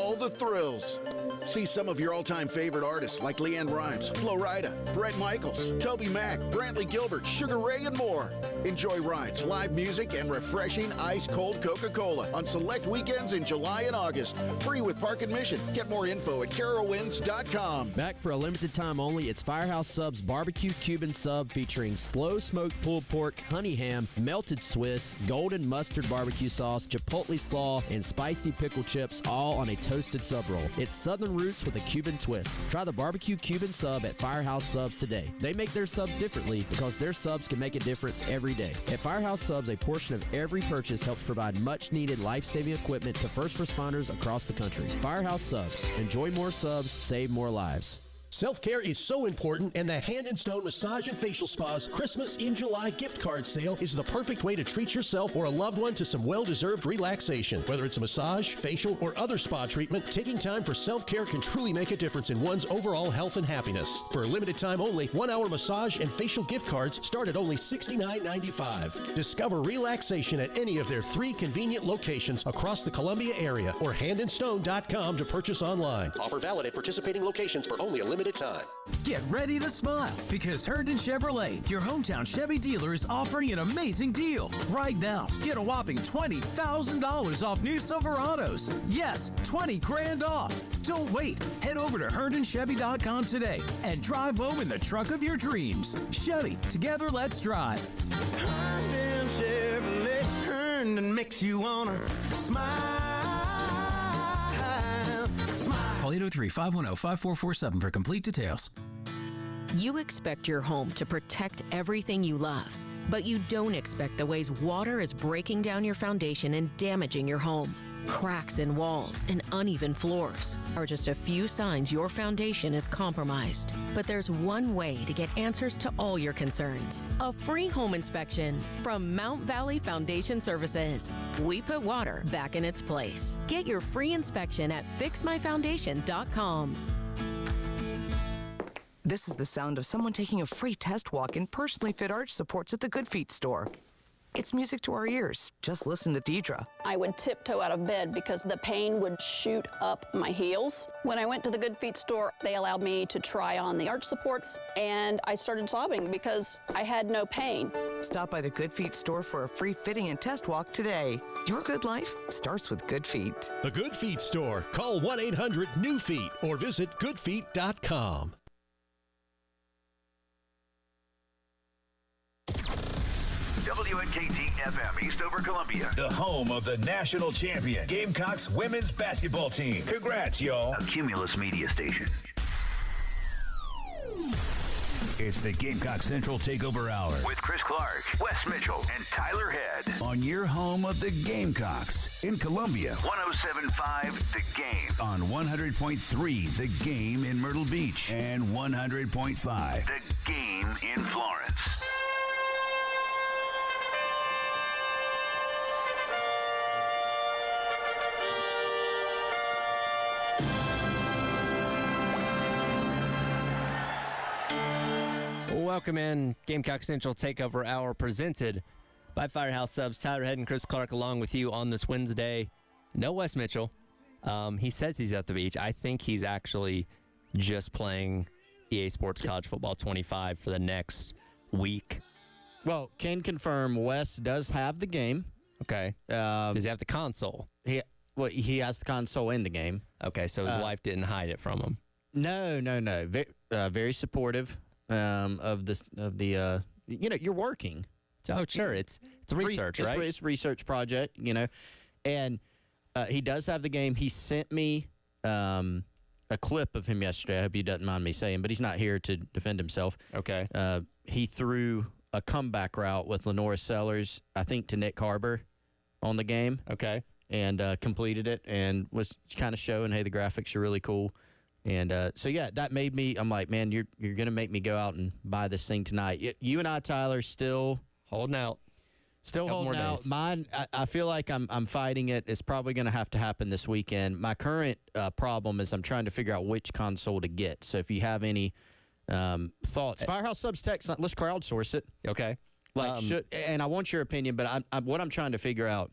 all the thrills. See some of your all-time favorite artists like Leanne Rimes, Flo Rida, Bret Michaels, Toby Mac, Brantley Gilbert, Sugar Ray, and more. Enjoy rides, live music, and refreshing ice-cold Coca-Cola on select weekends in July and August. Free with park admission. Get more info at carowinds.com. Back for a limited time only, it's Firehouse Subs Barbecue Cuban Sub featuring slow-smoked pulled pork, honey ham, melted Swiss, golden mustard barbecue sauce, chipotle slaw, and spicy pickle chips, all on a toasted sub roll. It's Southern roots with a Cuban twist. Try the Barbecue Cuban Sub at Firehouse Subs today. They make their subs differently because their subs can make a difference every day. At Firehouse Subs, a portion of every purchase helps provide much-needed life-saving equipment to first responders across the country. Firehouse Subs. Enjoy more subs, save more lives. Self-care is so important, and the Hand and Stone Massage and Facial Spa's Christmas in July gift card sale is the perfect way to treat yourself or a loved one to some well-deserved relaxation. Whether it's a massage, facial, or other spa treatment, taking time for self-care can truly make a difference in one's overall health and happiness. For a limited time only, 1-hour massage and facial gift cards start at only $69.95. Discover relaxation at any of their 3 convenient locations across the Columbia area or handandstone.com to purchase online. Offer valid at participating locations for only a limited time. Get ready to smile because Herndon Chevrolet, your hometown Chevy dealer, is offering an amazing deal. Right now, get a whopping $20,000 off new Silverados. Yes, 20 grand off. Don't wait. Head over to HerndonChevy.com today and drive home in the truck of your dreams. Chevy, together let's drive. Herndon Chevrolet, Herndon makes you wanna smile. Call 803-510-5447 for complete details. You expect your home to protect everything you love, but you don't expect the ways water is breaking down your foundation and damaging your home. Cracks in walls and uneven floors are just a few signs your foundation is compromised. But there's one way to get answers to all your concerns. A free home inspection from Mount Valley Foundation Services. We put water back in its place. Get your free inspection at fixmyfoundation.com. This is the sound of someone taking a free test walk in personally fit arch supports at the Good Feet store. It's music to our ears. Just listen to Deidre. I would tiptoe out of bed because the pain would shoot up my heels. When I went to the Good Feet store, they allowed me to try on the arch supports, and I started sobbing because I had no pain. Stop by the Good Feet store for a free fitting and test walk today. Your good life starts with Good Feet. The Good Feet store. Call 1-800-NEW-FEET or visit goodfeet.com. WNKT-FM Eastover, Columbia. The home of the national champion Gamecocks women's basketball team. Congrats, y'all. A Cumulus media station. It's the Gamecock Central Takeover Hour with Chris Clark, Wes Mitchell, and Tyler Head on your home of the Gamecocks in Columbia. 107.5 The Game on 100.3 The Game in Myrtle Beach and 100.5 The Game in Florence. Welcome in Gamecock Central Takeover Hour presented by Firehouse Subs. Tyler Head and Chris Clark along with you on this Wednesday. No Wes Mitchell. He says he's at the beach. I think he's actually just playing EA Sports College Football 25 for the next week. Well, can confirm Wes does have the game. Okay. Does he have the console? He has the console in the game. Okay, so his wife didn't hide it from him. No. Very supportive. You're working. Oh, sure. It's research, right? It's a research project, and he does have the game. He sent me a clip of him yesterday. I hope he doesn't mind me saying, but he's not here to defend himself. Okay. He threw a comeback route with Lenora Sellers, I think, to Nick Harbor on the game. Okay. And completed it and was kind of showing, hey, the graphics are really cool. And that made me, I'm like, man, you're going to make me go out and buy this thing tonight. You and I, Tyler, still holding out. Still holding out. Mine, I feel like I'm fighting it. It's probably going to have to happen this weekend. My current problem is I'm trying to figure out which console to get. So if you have any thoughts, Firehouse Subs text, let's crowdsource it. Okay. And I want your opinion, but what I'm trying to figure out,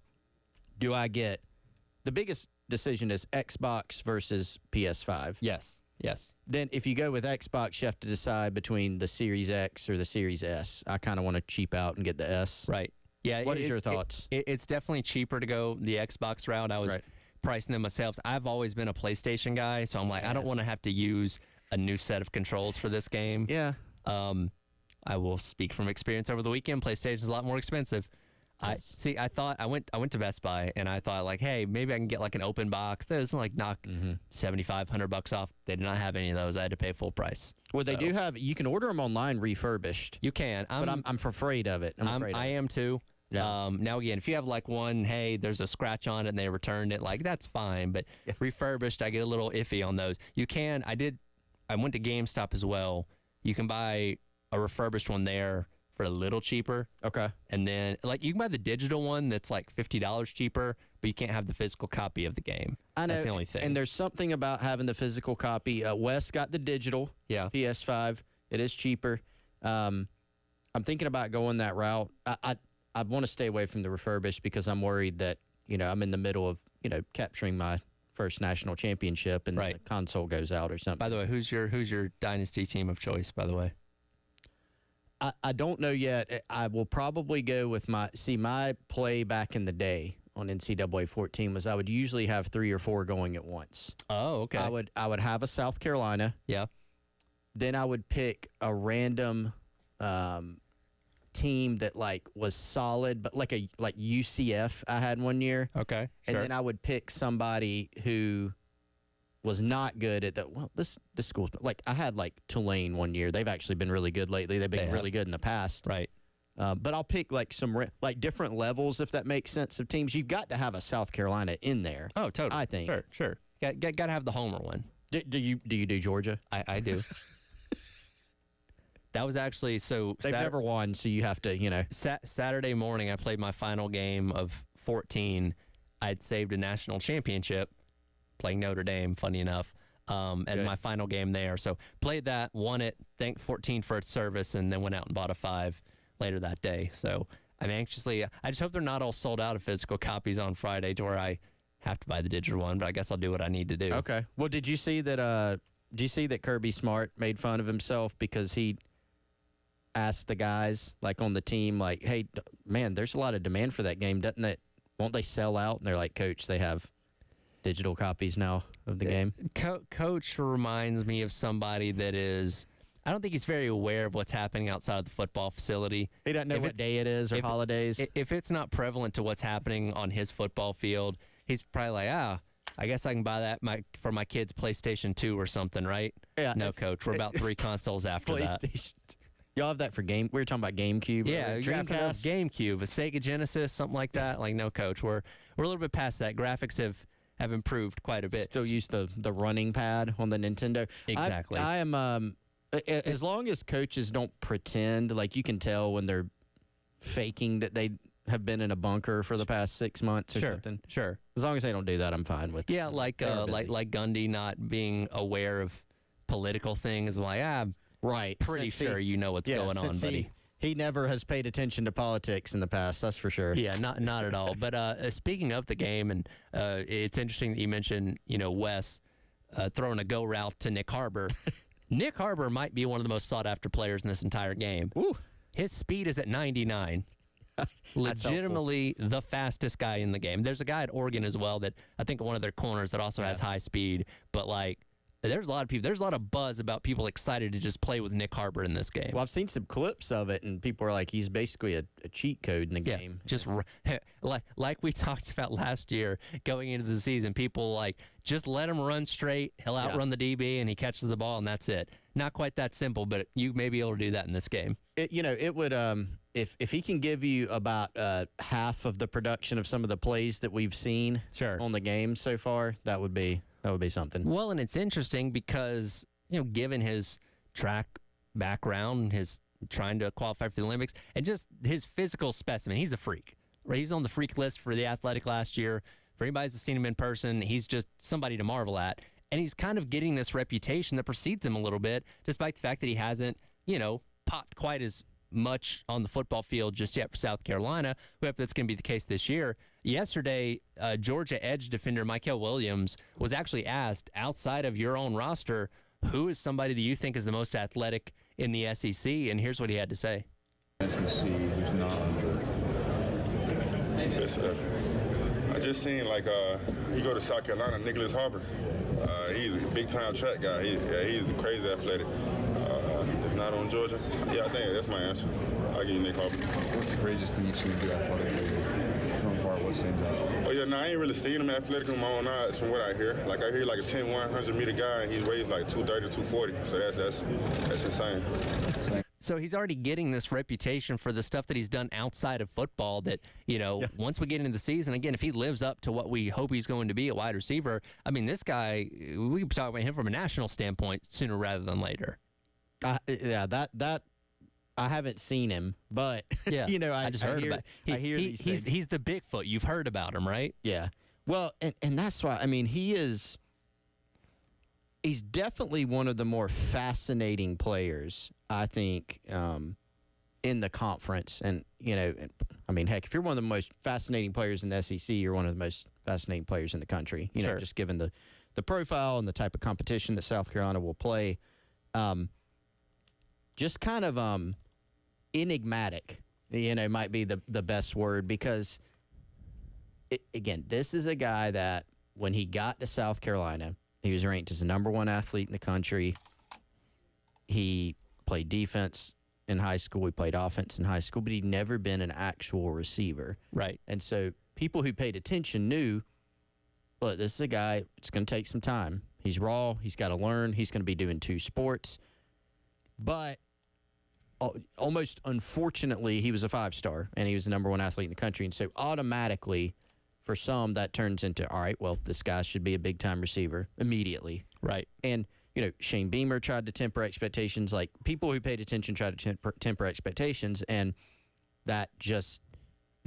do I get the biggest decision is Xbox versus PS5. Yes. Then if you go with Xbox, you have to decide between the Series X or the Series S. I kind of want to cheap out and get the S. Right. Yeah. What is your thoughts? It's definitely cheaper to go the Xbox route. I was pricing them myself. I've always been a PlayStation guy, so I'm like, I don't want to have to use a new set of controls for this game. Yeah. I will speak from experience over the weekend. PlayStation's a lot more expensive. Yes. I thought I went to Best Buy and I thought like, hey, maybe I can get like an open box. There's like knock $7,500 off. They did not have any of those. I had to pay full price. Well, they do have. You can order them online refurbished. You can, but I'm afraid of it. I am too. Yeah. Now again, if you have like one, hey, there's a scratch on it and they returned it, like that's fine. But refurbished, I get a little iffy on those. You can. I went to GameStop as well. You can buy a refurbished one there for a little cheaper. Okay. And then, like, you can buy the digital one that's like $50 cheaper, but you can't have the physical copy of the game. I know. That's the only thing. And there's something about having the physical copy. Wes got the digital PS5. It is cheaper. I'm thinking about going that route. I want to stay away from the refurbished because I'm worried that, I'm in the middle of, capturing my first national championship and the console goes out or something. By the way, who's your dynasty team of choice, by the way? I don't know yet. I will probably go with my play back in the day on NCAA 14 was I would usually have 3 or 4 going at once. Oh, okay. I would have a South Carolina. Yeah. Then I would pick a random team that was solid, but like UCF I had one year. Okay. And then I would pick somebody who was not good at this school's I had Tulane one year. They've actually been really good lately. They've been really good in the past. Right. But I'll pick some different levels, if that makes sense, of teams. You've got to have a South Carolina in there. Oh, totally. I think. Sure. Got to have the homer one. Do you do Georgia? I do. That was actually they've never won, so you have to Saturday morning, I played my final game of 14. I'd saved a national championship, playing Notre Dame, funny enough, as my final game there. So played that, won it, thanked 14 for its service, and then went out and bought a 5 later that day. So I'm anxiously, I just hope they're not all sold out of physical copies on Friday to where I have to buy the digital one, but I guess I'll do what I need to do. Okay. Well, did you see that Kirby Smart made fun of himself because he asked the guys on the team, hey, man, there's a lot of demand for that game. Won't they sell out? And they're like, Coach, they have digital copies now of the game. Coach reminds me of somebody that is, I don't think he's very aware of what's happening outside of the football facility. He doesn't know what day it is or holidays. If it's not prevalent to what's happening on his football field, he's probably like, I guess I can buy that for my kids' PlayStation 2 or something, right? Yeah. No, Coach, we're about 3 consoles after PlayStation. Y'all have that for game. We were talking about GameCube. Yeah, Dreamcast, GameCube, a Sega Genesis, something like that. No, Coach, we're a little bit past that. Graphics have improved quite a bit. Still use the running pad on the Nintendo. Exactly. I am as long as coaches don't pretend, you can tell when they're faking that they have been in a bunker for the past 6 months or something. Sure. As long as they don't do that, I'm fine with. Yeah, like Gundy not being aware of political things. Right. Pretty sure you know what's going on, buddy. He never has paid attention to politics in the past, that's for sure. Yeah, not at all. But speaking of the game, and it's interesting that you mentioned, Wes throwing a go route to Nick Harbor. Nick Harbor might be one of the most sought-after players in this entire game. Ooh. His speed is at 99. Legitimately the fastest guy in the game. There's a guy at Oregon as well that I think one of their corners that also has high speed, but there's a lot of people. There's a lot of buzz about people excited to just play with Nick Harbor in this game. Well, I've seen some clips of it, and people are like, he's basically a cheat code in the game. Just like we talked about last year going into the season, people just let him run straight. He'll outrun the DB, and he catches the ball, and that's it. Not quite that simple, but you may be able to do that in this game. It would if he can give you about half of the production of some of the plays that we've seen on the game so far, that would be something. Well, and it's interesting because, given his track background, his trying to qualify for the Olympics, and just his physical specimen, he's a freak. Right? He's on the freak list for the Athletic last year. For anybody who's seen him in person, he's just somebody to marvel at. And he's kind of getting this reputation that precedes him a little bit, despite the fact that he hasn't, popped quite as much on the football field just yet for South Carolina. We hope that's going to be the case this year. Yesterday, Georgia edge defender Mykel Williams was actually asked, outside of your own roster, who is somebody that you think is the most athletic in the SEC? And here's what he had to say. SEC who's not on Georgia. Best ever. I just seen, like, you go to South Carolina, Nicholas Harbor. He's a big-time track guy. He's crazy athletic. Not on Georgia? Yeah, I think that's my answer. I'll give you Nick Harbor. What's the craziest thing you've seen do athletically from far? What stands out? Oh, yeah, no, I ain't really seen him athletic with my own eyes from what I hear. Like, I hear like a 10, 100-meter guy, and he weighs like 230, 240. So that's insane. So he's already getting this reputation for the stuff that he's done outside of football that, once we get into the season, again, if he lives up to what we hope he's going to be, a wide receiver, I mean, this guy, we could talk about him from a national standpoint sooner rather than later. That I haven't seen him, but, yeah, I just heard about it. I hear these things. He's the Bigfoot. You've heard about him, right? Yeah. Well, and that's why, I mean, he's definitely one of the more fascinating players, I think, in the conference. And, I mean, heck, if you're one of the most fascinating players in the SEC, you're one of the most fascinating players in the country, sure. Just given the profile and the type of competition that South Carolina will play. Just kind of enigmatic, might be the best word, because, again, this is a guy that when he got to South Carolina, he was ranked as the number one athlete in the country. He played defense in high school. He played offense in high school, but he'd never been an actual receiver. Right. And so people who paid attention knew, look, this is a guy, it's going to take some time. He's raw. He's got to learn. He's going to be doing two sports. But almost unfortunately, he was a five-star, and he was the number one athlete in the country. And so automatically, for some, that turns into, all right, well, this guy should be a big-time receiver immediately. Right. And, Shane Beamer tried to temper expectations. Like, people who paid attention tried to temper expectations, and that just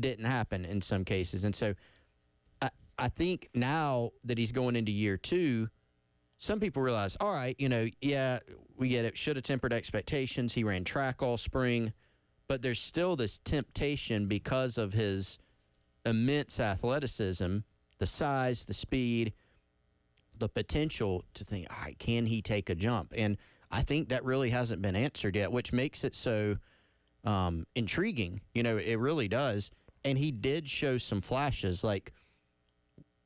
didn't happen in some cases. And so I think now that he's going into year two, some people realize, all right, yeah, we get it. Should have tempered expectations. He ran track all spring. But there's still this temptation because of his immense athleticism, the size, the speed, the potential to think, all right, can he take a jump? And I think that really hasn't been answered yet, which makes it so intriguing. It really does. And he did show some flashes. Like,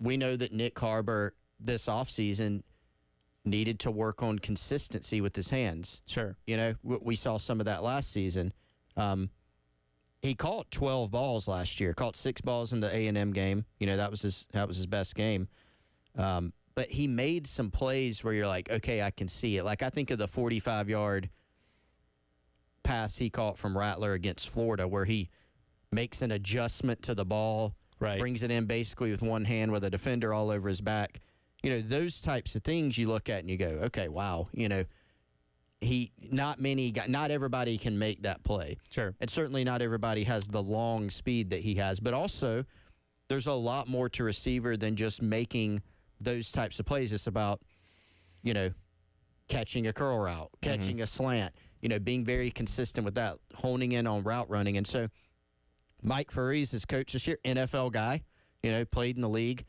we know that Nick Harbor this offseason needed to work on consistency with his hands. Sure. We saw some of that last season. He caught 12 balls last year. Caught 6 balls in the A&M game. That was his best game. But he made some plays where you're like, okay, I can see it. Like, I think of the 45-yard pass he caught from Rattler against Florida, where he makes an adjustment to the ball, right, brings it in basically with one hand with a defender all over his back. Those types of things you look at and you go, okay, wow, not everybody can make that play. Sure. And certainly not everybody has the long speed that he has, but also there's a lot more to receiver than just making those types of plays. It's about, catching a curl route, catching a slant, being very consistent with that, honing in on route running. And so Mike Furrey's his coach this year, NFL guy, played in the league.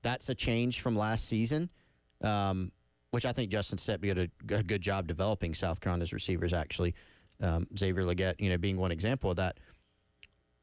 That's a change from last season, which I think Justin Stepp did a good job developing South Carolina's receivers, actually. Xavier Legette, being one example of that.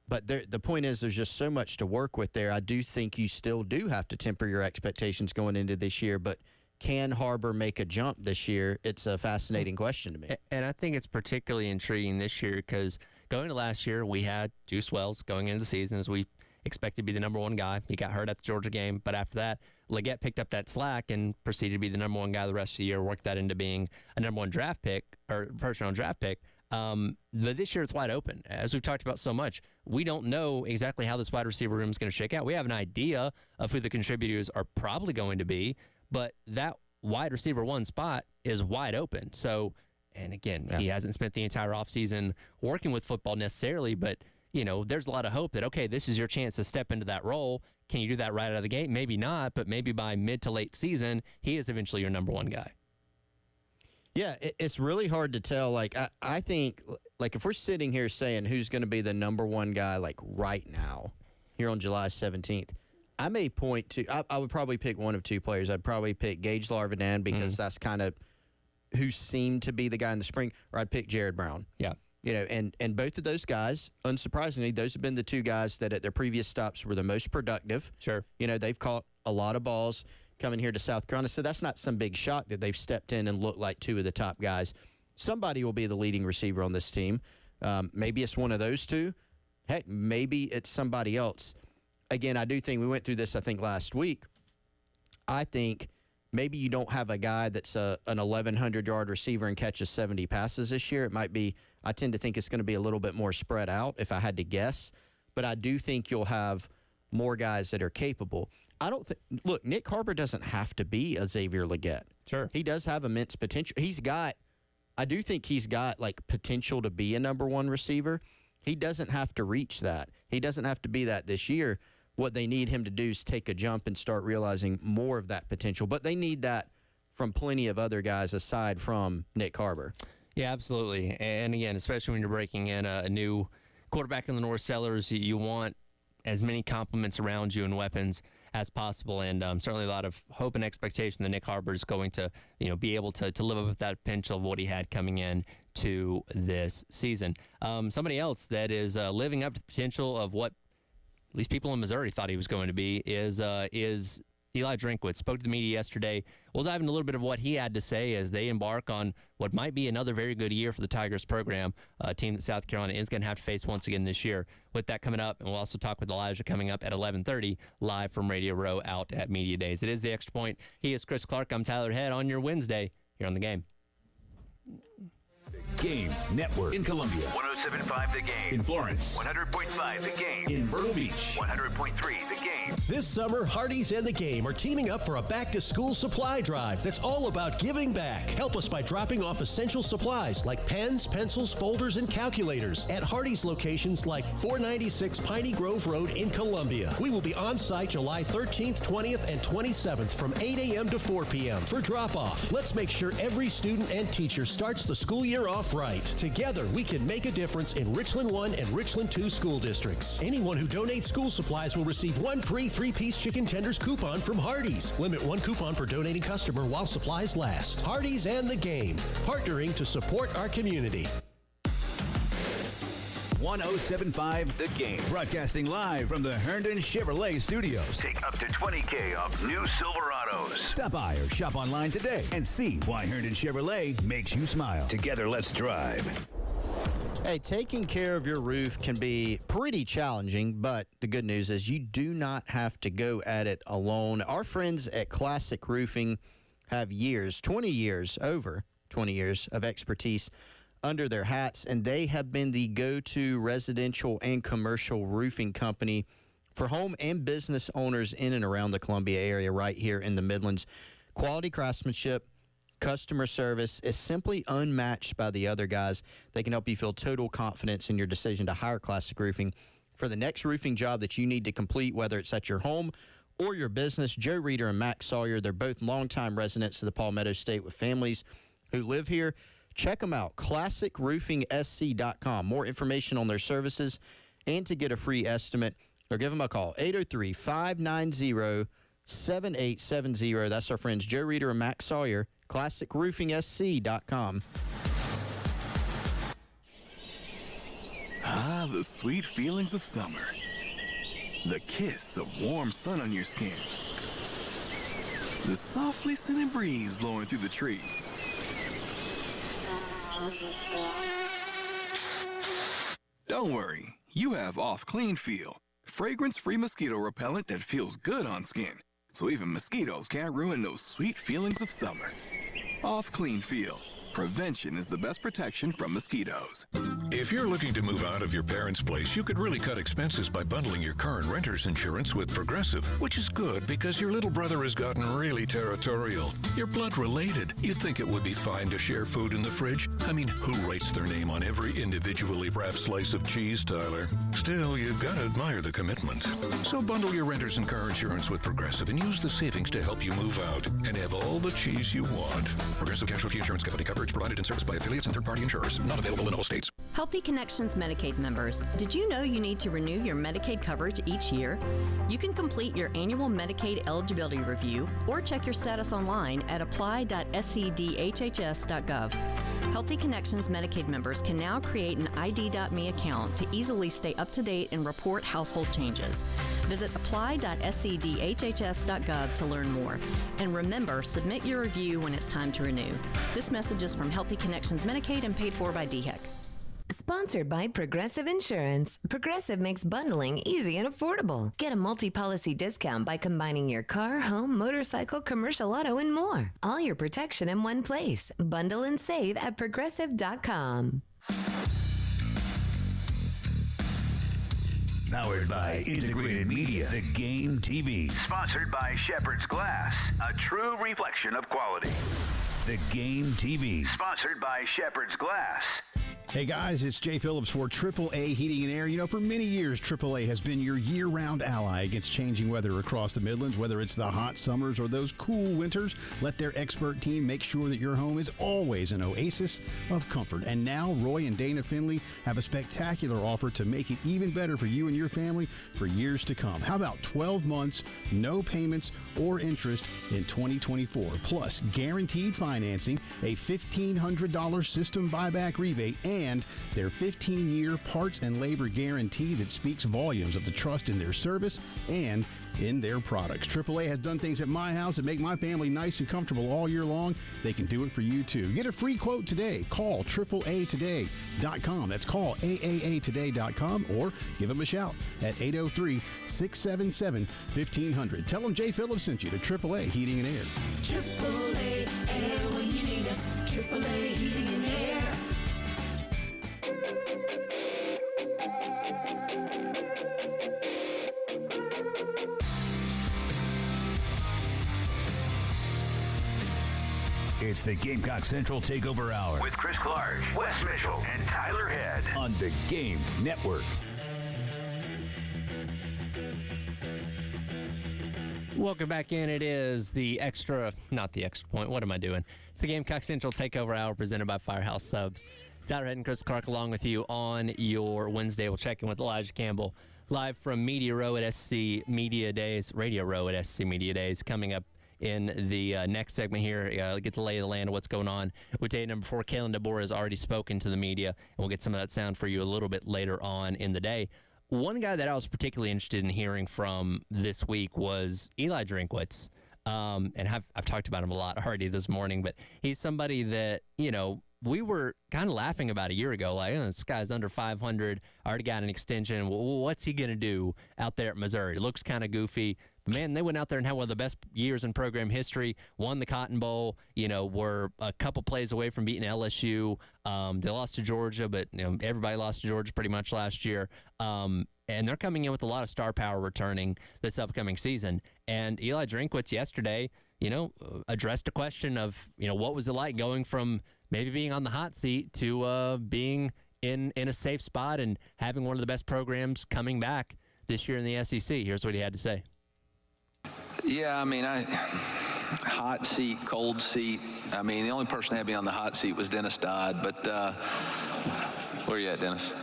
But the point is there's just so much to work with there. I do think you still do have to temper your expectations going into this year, but can Harbor make a jump this year? It's a fascinating question to me. And I think it's particularly intriguing this year because going to last year, we had Juice Wells going into the season as we expected to be the number one guy. He got hurt at the Georgia game, but after that, Legette picked up that slack and proceeded to be the number one guy the rest of the year, worked that into being a number one draft pick or first-round draft pick. But this year it's wide open. As we've talked about so much, we don't know exactly how this wide receiver room is going to shake out. We have an idea of who the contributors are probably going to be, but that wide receiver one spot is wide open. So, and again, he hasn't spent the entire offseason working with football necessarily, but, there's a lot of hope that, okay, this is your chance to step into that role. Can you do that right out of the gate? Maybe not, but maybe by mid to late season, he is eventually your number one guy. Yeah, it's really hard to tell. Like, I think, like, if we're sitting here saying who's going to be the number one guy, like, right now, here on July 17th, I may point to, I would probably pick one of two players. I'd probably pick Gage Larvadain because that's kind of who seemed to be the guy in the spring, or I'd pick Jared Brown. Yeah. You know, and both of those guys, unsurprisingly, those have been the two guys that at their previous stops were the most productive. Sure. You know, they've caught a lot of balls coming here to South Carolina, so that's not some big shock that they've stepped in and looked like two of the top guys. Somebody will be the leading receiver on this team. Maybe it's one of those two. Heck, maybe it's somebody else. Again, I do think we went through this, I think, last week. I think maybe you don't have a guy that's an 1,100-yard receiver and catches 70 passes this year. It might be, I tend to think it's going to be a little bit more spread out if I had to guess. But I do think you'll have more guys that are capable. I don't think, look, Nick Harbor doesn't have to be a Xavier Legette. Sure. He does have immense potential. I do think he's got, like, potential to be a number one receiver. He doesn't have to reach that. He doesn't have to be that this year. What they need him to do is take a jump and start realizing more of that potential. But they need that from plenty of other guys aside from Nick Harbor. Yeah, absolutely. And again, especially when you're breaking in a new quarterback in the North Sellers, you want as many complements around you and weapons as possible, and certainly a lot of hope and expectation that Nick Harbor is going to, be able to live up with that potential of what he had coming in to this season. Somebody else that is living up to the potential of what at least people in Missouri thought he was going to be is Eli Drinkwitz. Spoke to the media yesterday. We'll dive into a little bit of what he had to say as they embark on what might be another very good year for the Tigers program, a team that South Carolina is going to have to face once again this year. With that coming up, and we'll also talk with Elijah coming up at 11:30 live from Radio Row out at Media Days. It is The Extra Point. He is Chris Clark. I'm Tyler Head on your Wednesday here on The Game. Game Network in Columbia. 107.5 The Game. In Florence. 100.5 The Game. In Myrtle Beach. 100.3 The Game. This summer, Hardee's and The Game are teaming up for a back-to-school supply drive that's all about giving back. Help us by dropping off essential supplies like pens, pencils, folders, and calculators at Hardee's locations like 496 Piney Grove Road in Columbia. We will be on site July 13th, 20th, and 27th from 8 a.m. to 4 p.m. for drop-off. Let's make sure every student and teacher starts the school year off right. Together, we can make a difference in Richland 1 and Richland 2 school districts. Anyone who donates school supplies will receive one free 3-piece chicken tenders coupon from Hardee's. Limit one coupon per donating customer while supplies last. Hardee's and The Game, partnering to support our community. 107.5 The Game. Broadcasting live from the Herndon Chevrolet Studios. Take up to $20,000 off new Silverados. Stop by or shop online today and see why Herndon Chevrolet makes you smile. Together, let's drive. Hey, taking care of your roof can be pretty challenging, but the good news is you do not have to go at it alone. Our friends at Classic Roofing have over 20 years of expertise under their hats, and they have been the go-to residential and commercial roofing company for home and business owners in and around the Columbia area right here in the Midlands. Quality craftsmanship, customer service is simply unmatched by the other guys. They can help you feel total confidence in your decision to hire Classic Roofing for the next roofing job that you need to complete, whether it's at your home or your business. Joe Reeder and Max Sawyer, they're both longtime residents of the Palmetto State with families who live here. Check them out, classicroofingsc.com. More information on their services and to get a free estimate, or give them a call, 803-590-7870. That's our friends Joe Reeder and Max Sawyer, classicroofingsc.com. Ah, the sweet feelings of summer. The kiss of warm sun on your skin. The softly scented breeze blowing through the trees. Don't worry, you have Off Clean Feel, fragrance-free mosquito repellent that feels good on skin, so even mosquitoes can't ruin those sweet feelings of summer. Off Clean Feel. Prevention is the best protection from mosquitoes. If you're looking to move out of your parents' place, you could really cut expenses by bundling your car and renter's insurance with Progressive, which is good because your little brother has gotten really territorial. You're blood related. You'd think it would be fine to share food in the fridge. I mean, who writes their name on every individually wrapped slice of cheese, Tyler? Still, you've got to admire the commitment. So bundle your renter's and car insurance with Progressive and use the savings to help you move out and have all the cheese you want. Progressive Casualty Insurance Company, cover coverage provided in service by affiliates and third-party insurers. Not available in all states. Healthy Connections Medicaid members, did you know you need to renew your Medicaid coverage each year? You can complete your annual Medicaid eligibility review or check your status online at apply.scdhhs.gov. Healthy Connections Medicaid members can now create an ID.me account to easily stay up to date and report household changes. Visit apply.scdhhs.gov to learn more. And remember, submit your review when it's time to renew. This message is from Healthy Connections Medicaid and paid for by DHEC. Sponsored by Progressive Insurance. Progressive makes bundling easy and affordable. Get a multi-policy discount by combining your car, home, motorcycle, commercial auto, and more. All your protection in one place. Bundle and save at Progressive.com. Powered by Integrated Media, The Game TV. Sponsored by Shepherd's Glass, a true reflection of quality. The Game TV. Sponsored by Shepherd's Glass. Hey guys, it's Jay Phillips for AAA Heating and Air. You know, for many years, AAA has been your year-round ally against changing weather across the Midlands, whether it's the hot summers or those cool winters. Let their expert team make sure that your home is always an oasis of comfort. And now, Roy and Dana Finley have a spectacular offer to make it even better for you and your family for years to come. How about 12 months, no payments or interest in 2024, plus guaranteed financing, a $1,500 system buyback rebate, and their 15-year parts and labor guarantee that speaks volumes of the trust in their service and in their products. AAA has done things at my house that make my family nice and comfortable all year long. They can do it for you too. Get a free quote today. Call AAAtoday.com. That's call AAAtoday.com or give them a shout at 803-677-1500. Tell them Jay Phillips sent you to AAA Heating and Air. AAA Air when you need us. AAA Heating and Air. It's the Gamecock Central Takeover Hour with Chris Clark, Wes Mitchell, and Tyler Head on the Game Network. Welcome back in. It is the not the extra point. What am I doing? It's the Gamecock Central Takeover Hour presented by Firehouse Subs. Tyler Head and Chris Clark along with you on your Wednesday. We'll check in with Elijah Campbell live from Media Row at SC Media Days, Radio Row at SC Media Days, coming up in the next segment here. Get the lay of the land of what's going on with day number 4. Kalen DeBoer has already spoken to the media, and we'll get some of that sound for you a little bit later on in the day. One guy that I was particularly interested in hearing from this week was Eli Drinkwitz. And I've talked about him a lot already this morning, but he's somebody that, you know, we were kind of laughing about a year ago, like, oh, this guy's under 500, already got an extension. Well, what's he going to do out there at Missouri? Looks kind of goofy. But, man, they went out there and had one of the best years in program history, won the Cotton Bowl, you know, were a couple plays away from beating LSU. They lost to Georgia, but, you know, everybody lost to Georgia pretty much last year. And they're coming in with a lot of star power returning this upcoming season. And Eli Drinkwitz yesterday, you know, addressed a question of, you know, what was it like going from maybe being on the hot seat to being in a safe spot and having one of the best programs coming back this year in the SEC. Here's what he had to say. Yeah, I mean, hot seat, cold seat. I mean, the only person that had me on the hot seat was Dennis Dodd, but where are you at, Dennis?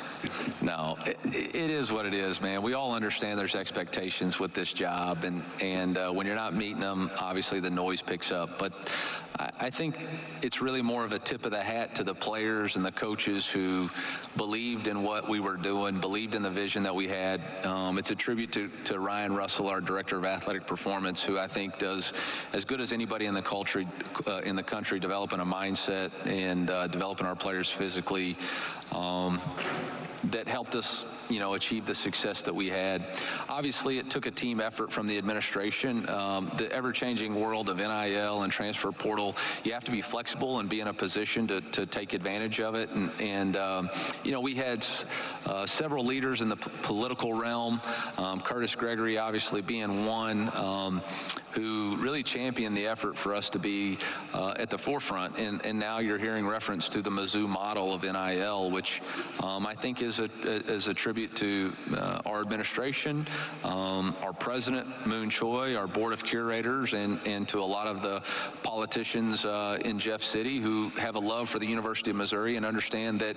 No, it is what it is, man. We all understand there's expectations with this job, and when you're not meeting them, obviously the noise picks up. But I think it's really more of a tip of the hat to the players and the coaches who believed in what we were doing, believed in the vision that we had. It's a tribute to Ryan Russell, our director of athletic performance, who I think does as good as anybody in the country, developing a mindset and developing our players physically. That helped us, you know, achieve the success that we had. Obviously, it took a team effort from the administration. The ever-changing world of NIL and transfer portal, you have to be flexible and be in a position to take advantage of it. And you know, we had several leaders in the political realm, Curtis Gregory obviously being one. who really championed the effort for us to be at the forefront. And now you're hearing reference to the Mizzou model of NIL, which I think is a tribute to our administration, our president, Moon Choi, our board of curators, and to a lot of the politicians in Jeff City who have a love for the University of Missouri and understand that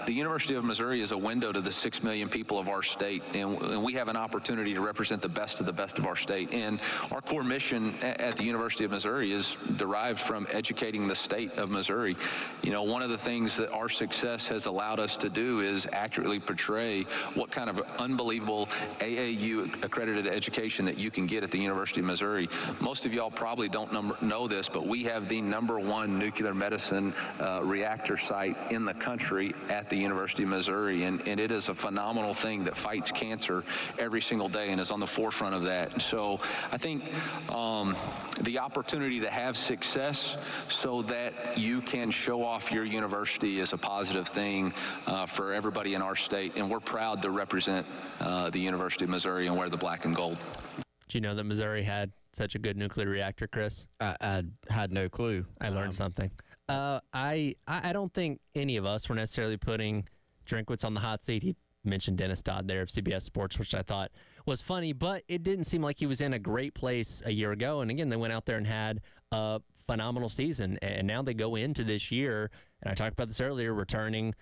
the University of Missouri is a window to the 6 million people of our state, and we have an opportunity to represent the best of our state. And our core mission at the University of Missouri is derived from educating the state of Missouri. You know, one of the things that our success has allowed us to do is accurately portray what kind of unbelievable AAU accredited education that you can get at the University of Missouri. Most of y'all probably don't know this, but we have the #1 nuclear medicine reactor site in the country at the University of Missouri, and it is a phenomenal thing that fights cancer every single day and is on the forefront of that. And so I think the opportunity to have success so that you can show off your university is a positive thing for everybody in our state, and we're proud to represent the University of Missouri and wear the black and gold. Did you know that Missouri had such a good nuclear reactor, Chris? I had no clue. I learned something. I don't think any of us were necessarily putting Drinkwitz on the hot seat. He mentioned Dennis Dodd there of CBS Sports, which I thought was funny, but it didn't seem like he was in a great place a year ago. And again, they went out there and had a phenomenal season, and now they go into this year, and I talked about this earlier, returning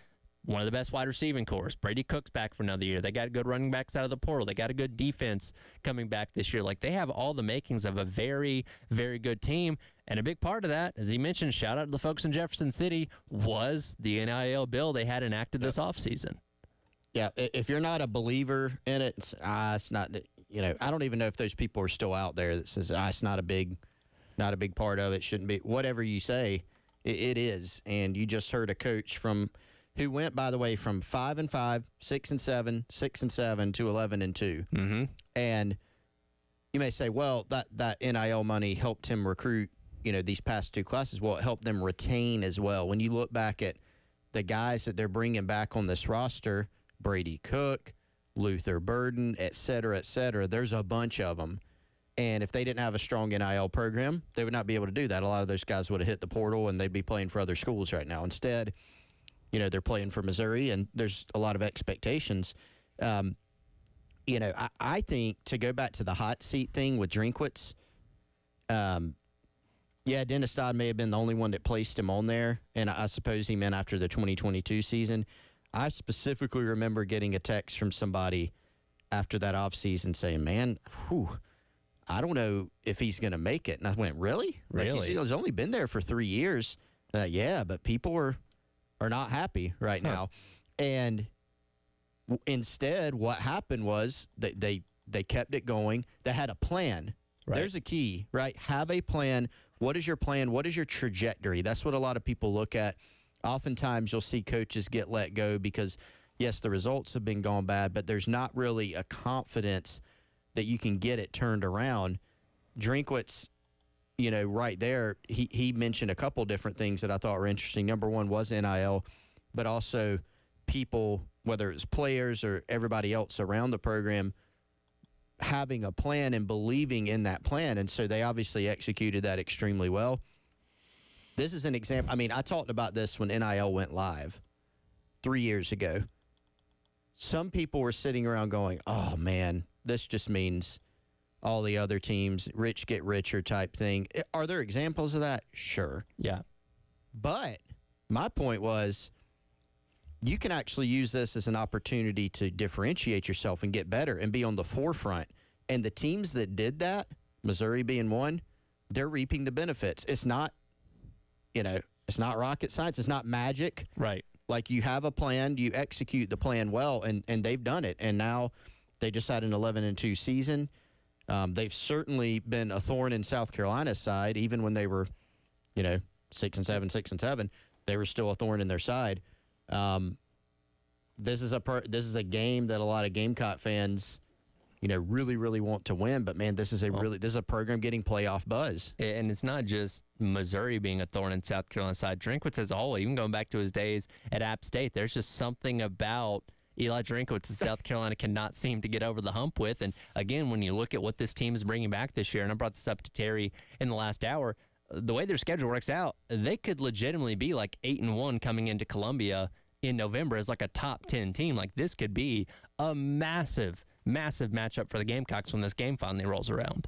one of the best wide receiving cores. Brady Cook's back for another year. They got good running backs out of the portal. They got a good defense coming back this year. Like, they have all the makings of a very, very good team. And a big part of that, as he mentioned, shout out to the folks in Jefferson City, was the NIL bill they had enacted this offseason. Yeah, if you're not a believer in it, it's not, you know, I don't even know if those people are still out there that says, it's not a big part of it, shouldn't be. Whatever you say, it is. And you just heard a coach who went, by the way, from 5-5, 6-7, 6-7 to 11-2. Mm-hmm. And you may say, well, that NIL money helped him recruit, you know, these past two classes. Well, it helped them retain as well. When you look back at the guys that they're bringing back on this roster, Brady Cook, Luther Burden, et cetera, there's a bunch of them. And if they didn't have a strong NIL program, they would not be able to do that. A lot of those guys would have hit the portal and they'd be playing for other schools right now. Instead, you know, they're playing for Missouri, and there's a lot of expectations. You know, I think, to go back to the hot seat thing with Drinkwitz, yeah, Dennis Dodd may have been the only one that placed him on there, and I suppose he meant after the 2022 season. I specifically remember getting a text from somebody after that offseason saying, man, I don't know if he's going to make it. And I went, really? Really? Like, he's only been there for 3 years. Yeah, but people are not happy right now. And instead, what happened was that they kept it going. They had a plan. Right. There's a key, right? Have a plan. What is your plan? What is your trajectory? That's what a lot of people look at. Oftentimes, you'll see coaches get let go because, yes, the results have been gone bad, but there's not really a confidence that you can get it turned around. Drinkwitz, you know, right there, he mentioned a couple different things that I thought were interesting. Number one was NIL, but also people, whether it's players or everybody else around the program, having a plan and believing in that plan. And so they obviously executed that extremely well. This is an example. I mean, I talked about this when NIL went live 3 years ago. Some people were sitting around going, oh, man, this just means all the other teams, rich get richer type thing. Are there examples of that? Sure. Yeah. But my point was, you can actually use this as an opportunity to differentiate yourself and get better and be on the forefront. And the teams that did that, Missouri being one, they're reaping the benefits. It's not, you know, it's not rocket science. It's not magic. Right. Like, you have a plan, you execute the plan well, and they've done it. And now they just had an 11-2 season. They've certainly been a thorn in South Carolina's side, even when they were, you know, 6-7, 6-7. They were still a thorn in their side. This is a game that a lot of Gamecock fans, you know, really, really want to win. But man, this is a program getting playoff buzz. And it's not just Missouri being a thorn in South Carolina's side. Drinkwitz as a whole, even going back to his days at App State, there's just something about Eli Drinkwitz in South Carolina cannot seem to get over the hump with. And again, when you look at what this team is bringing back this year, and I brought this up to Terry in the last hour, the way their schedule works out, they could legitimately be like 8-1 coming into Columbia in November as like a top 10 team. Like, this could be a massive matchup for the Gamecocks when this game finally rolls around.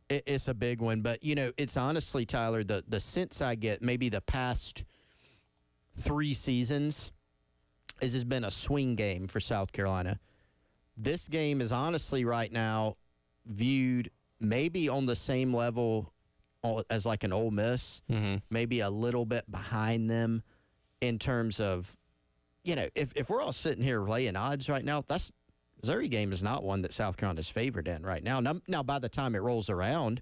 It's a big one, but, you know, it's honestly, Tyler, the sense I get maybe the past 3 seasons is has been a swing game for South Carolina. This game is honestly right now viewed maybe on the same level as like an Ole Miss, maybe a little bit behind them in terms of, you know, if we're all sitting here laying odds right now, Missouri game is not one that South Carolina's favored in right now. Now, by the time it rolls around,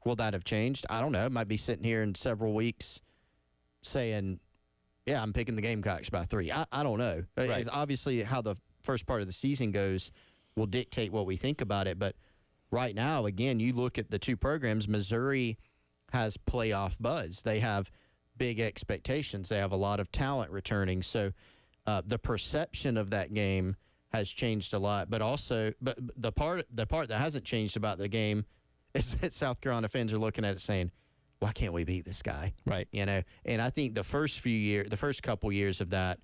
will that have changed? I don't know. It might be sitting here in several weeks saying, yeah, I'm picking the Gamecocks by 3. I don't know. Right. Obviously, how the first part of the season goes will dictate what we think about it. But right now, again, you look at the 2 programs, Missouri has playoff buzz. They have big expectations. They have a lot of talent returning. So the perception of that game has changed a lot. But also, the part that hasn't changed about the game is that South Carolina fans are looking at it saying, why can't we beat this guy? Right. You know, and I think the first couple years of that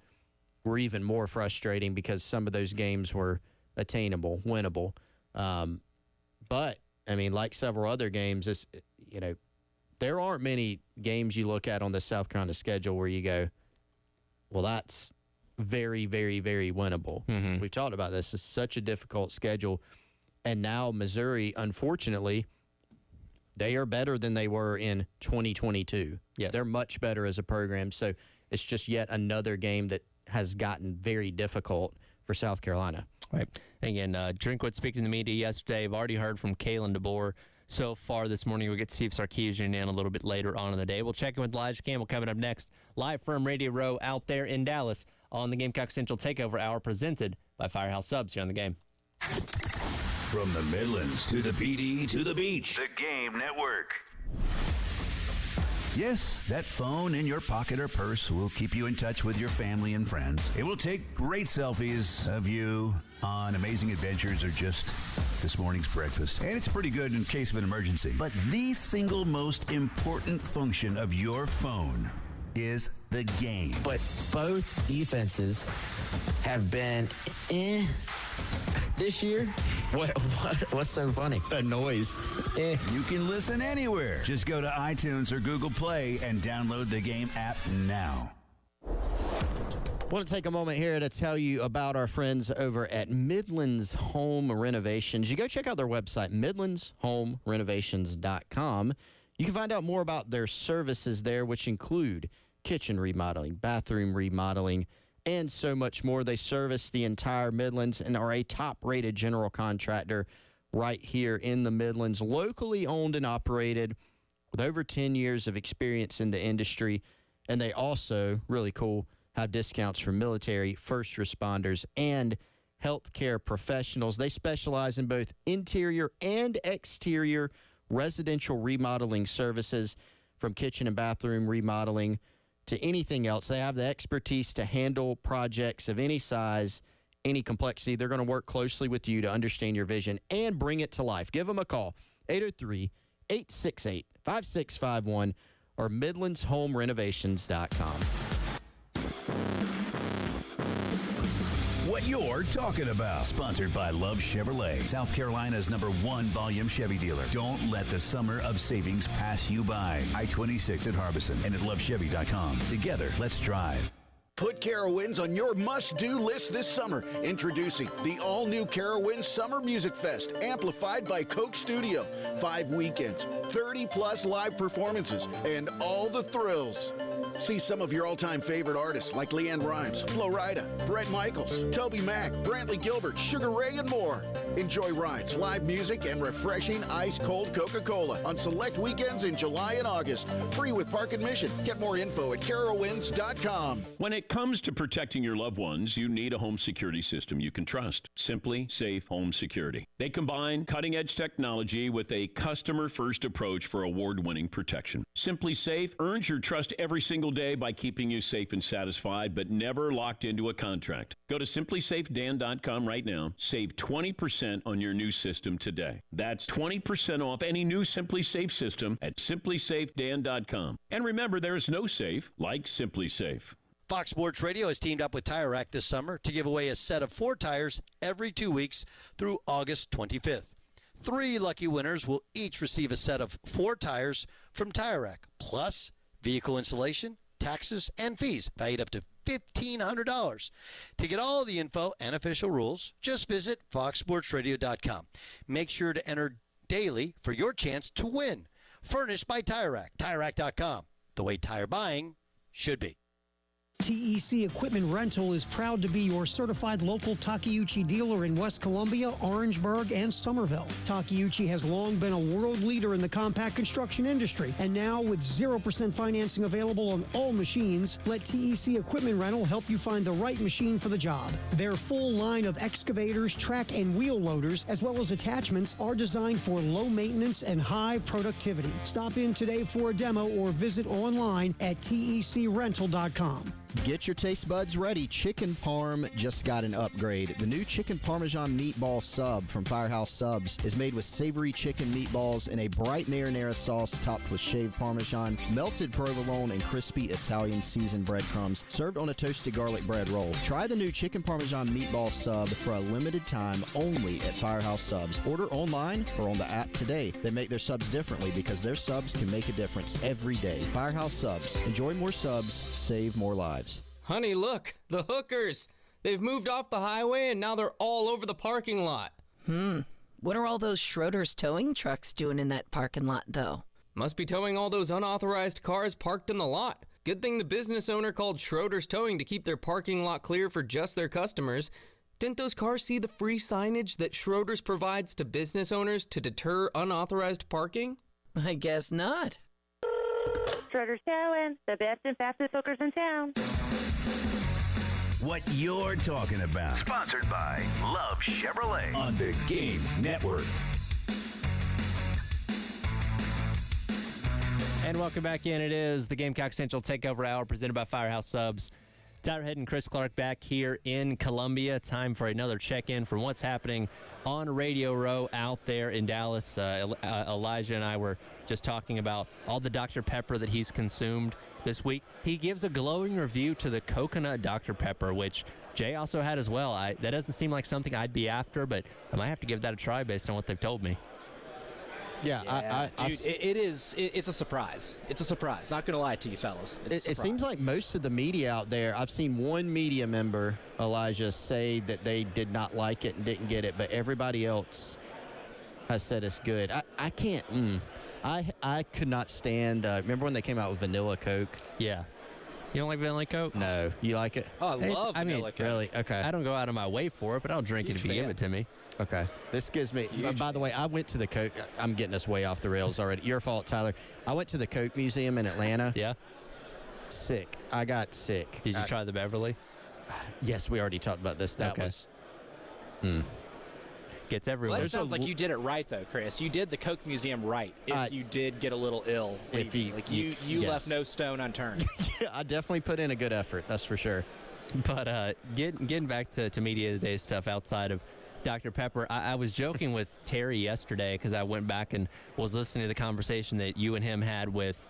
were even more frustrating because some of those games were attainable, winnable. But I mean, like several other games, you know, there aren't many games you look at on the South Carolina schedule where you go, well, that's very, very, very winnable. We've talked about this. It's such a difficult schedule. And now Missouri, unfortunately, they are better than they were in 2022. Yes. They're much better as a program. So it's just yet another game that has gotten very difficult for South Carolina. Right. Again, Drinkwitz speaking to the media yesterday. I've already heard from Kalen DeBoer so far this morning. We'll get Steve Sarkisian in a little bit later on in the day. We'll check in with Elijah Campbell coming up next, live from Radio Row out there in Dallas on the Gamecock Central Takeover Hour, presented by Firehouse Subs here on the game. From the Midlands to the PD to the beach. The Game Network. Yes, that phone in your pocket or purse will keep you in touch with your family and friends. It will take great selfies of you on amazing adventures or just this morning's breakfast. And it's pretty good in case of an emergency. But the single most important function of your phone is the game. But both defenses have been this year. What's so funny? The noise. You can listen anywhere. Just go to iTunes or Google Play and download the Game app now. I want to take a moment here to tell you about our friends over at Midlands Home Renovations. You go check out their website, midlandshomerenovations.com. You can find out more about their services there, which include kitchen remodeling, bathroom remodeling, and so much more. They service the entire Midlands and are a top-rated general contractor right here in the Midlands, locally owned and operated with over 10 years of experience in the industry. And they also, really cool, have discounts for military, first responders, and healthcare professionals. They specialize in both interior and exterior residential remodeling services, from kitchen and bathroom remodeling to anything else. They have the expertise to handle projects of any size, any complexity. They're going to work closely with you to understand your vision and bring it to life. Give them a call, 803-868-5651 or midlandshomerenovations.com. What you're talking about. Sponsored by Love Chevrolet, South Carolina's #1 volume Chevy dealer. Don't let the summer of savings pass you by. I-26 at Harbison and at lovechevy.com. Together, let's drive. Put Carowinds on your must-do list this summer. Introducing the all-new Carowinds Summer Music Fest, amplified by Coke Studio. 5 weekends, 30-plus live performances, and all the thrills. See some of your all-time favorite artists like LeAnn Rimes, Flo Rida, Bret Michaels, Toby Mac, Brantley Gilbert, Sugar Ray, and more. Enjoy rides, live music, and refreshing ice-cold Coca-Cola on select weekends in July and August. Free with park admission. Get more info at carowinds.com. When it it comes to protecting your loved ones, you need a home security system you can trust. Simply Safe Home Security. They combine cutting-edge technology with a customer-first approach for award-winning protection. Simply Safe earns your trust every single day by keeping you safe and satisfied, but never locked into a contract. Go to simplysafedan.com right now. Save 20% on your new system today. That's 20% off any new Simply Safe system at simplysafedan.com. And remember, there's no safe like Simply Safe. Fox Sports Radio has teamed up with Tire Rack this summer to give away a set of 4 tires every 2 weeks through August 25th. 3 lucky winners will each receive a set of 4 tires from Tire Rack, plus vehicle installation, taxes, and fees valued up to $1,500. To get all the info and official rules, just visit foxsportsradio.com. Make sure to enter daily for your chance to win. Furnished by Tire Rack, TireRack.com, the way tire buying should be. TEC Equipment Rental is proud to be your certified local Takeuchi dealer in West Columbia, Orangeburg, and Somerville. Takeuchi has long been a world leader in the compact construction industry, and now with 0% financing available on all machines, let TEC Equipment Rental help you find the right machine for the job. Their full line of excavators, track and wheel loaders, as well as attachments, are designed for low maintenance and high productivity. Stop in today for a demo or visit online at tecrental.com. Get your taste buds ready. Chicken Parm just got an upgrade. The new Chicken Parmesan Meatball Sub from Firehouse Subs is made with savory chicken meatballs in a bright marinara sauce topped with shaved Parmesan, melted provolone, and crispy Italian seasoned breadcrumbs, served on a toasted garlic bread roll. Try the new Chicken Parmesan Meatball Sub for a limited time only at Firehouse Subs. Order online or on the app today. They make their subs differently because their subs can make a difference every day. Firehouse Subs. Enjoy more subs, save more lives. Honey, look, the hookers. They've moved off the highway and now they're all over the parking lot. What are all those Schroeder's towing trucks doing in that parking lot, though? Must be towing all those unauthorized cars parked in the lot. Good thing the business owner called Schroeder's Towing to keep their parking lot clear for just their customers. Didn't those cars see the free signage that Schroeder's provides to business owners to deter unauthorized parking? I guess not. Schroeder's Towing, the best and fastest hookers in town. What you're talking about. Sponsored by Love Chevrolet on the Game Network. And welcome back in. It is the Gamecock Central Takeover Hour presented by Firehouse Subs. Tyler Head and Chris Clark back here in Columbia. Time for another check-in from what's happening on Radio Row out there in Dallas. Elijah and I were just talking about all the Dr. Pepper that he's consumed this week. He gives a glowing review to the coconut Dr. Pepper, which Jay also had as well. That doesn't seem like something I'd be after, but I might have to give that a try based on what they've told me. Yeah, dude, it's a surprise. It's a surprise. Not going to lie to you, fellas. It seems like most of the media out there, I've seen one media member, Elijah, say that they did not like it and didn't get it, but everybody else has said it's good. I can't. I could not stand. Remember when they came out with Vanilla Coke? Yeah. You don't like Vanilla Coke? No. You like it? Oh, I love Vanilla Coke. Really? Okay. I don't go out of my way for it, but I'll drink it if you give it to me. Okay. This gives me, by the way, I went to the Coke. I'm getting us way off the rails already. Your fault, Tyler. I went to the Coke Museum in Atlanta. Yeah. Sick. I got sick. Did you try the Beverly? Yes, we already talked about this. That was. Gets everywhere. Well, that sounds like you did it right, though, Chris. You did the Coke Museum right. If you did get a little ill, you left no stone unturned. Yeah, I definitely put in a good effort. That's for sure. But getting back to Media Day stuff outside of Dr. Pepper, I was joking with Terry yesterday because I went back and was listening to the conversation that you and him had with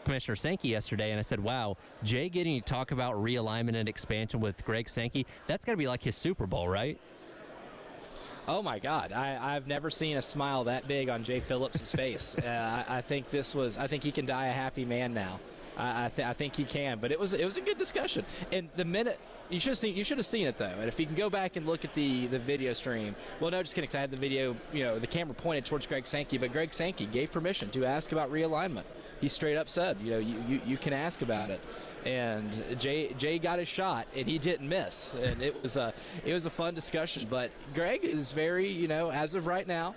Commissioner Sankey yesterday, and I said, wow, Jay getting to talk about realignment and expansion with Greg Sankey, that's got to be like his Super Bowl, right? Oh, my God. I've never seen a smile that big on Jay Phillips' face. I think he can die a happy man now. I think he can. But it was a good discussion. And the minute you should have seen it, though. And if you can go back and look at the video stream. Well, no, just kidding, because I had the video, the camera pointed towards Greg Sankey. But Greg Sankey gave permission to ask about realignment. He straight up said, you can ask about it. And Jay got his shot, and he didn't miss. And it was a fun discussion. But Greg is very, as of right now,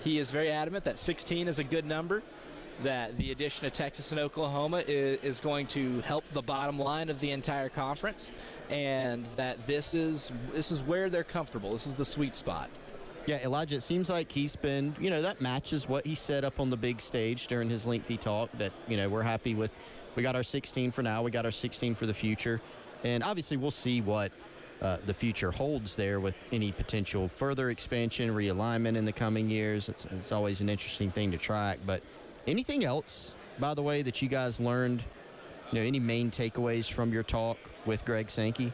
he is very adamant that 16 is a good number. that the addition of Texas and Oklahoma is going to help the bottom line of the entire conference, and that this is where they're comfortable. This is the sweet spot. Yeah, Elijah, it seems like he's been, that matches what he said up on the big stage during his lengthy talk, that, we're happy with. We got our 16 for now. We got our 16 for the future. And obviously we'll see what the future holds there with any potential further expansion, realignment in the coming years. It's always an interesting thing to track. But anything else, by the way, that you guys learned, any main takeaways from your talk with Greg Sankey?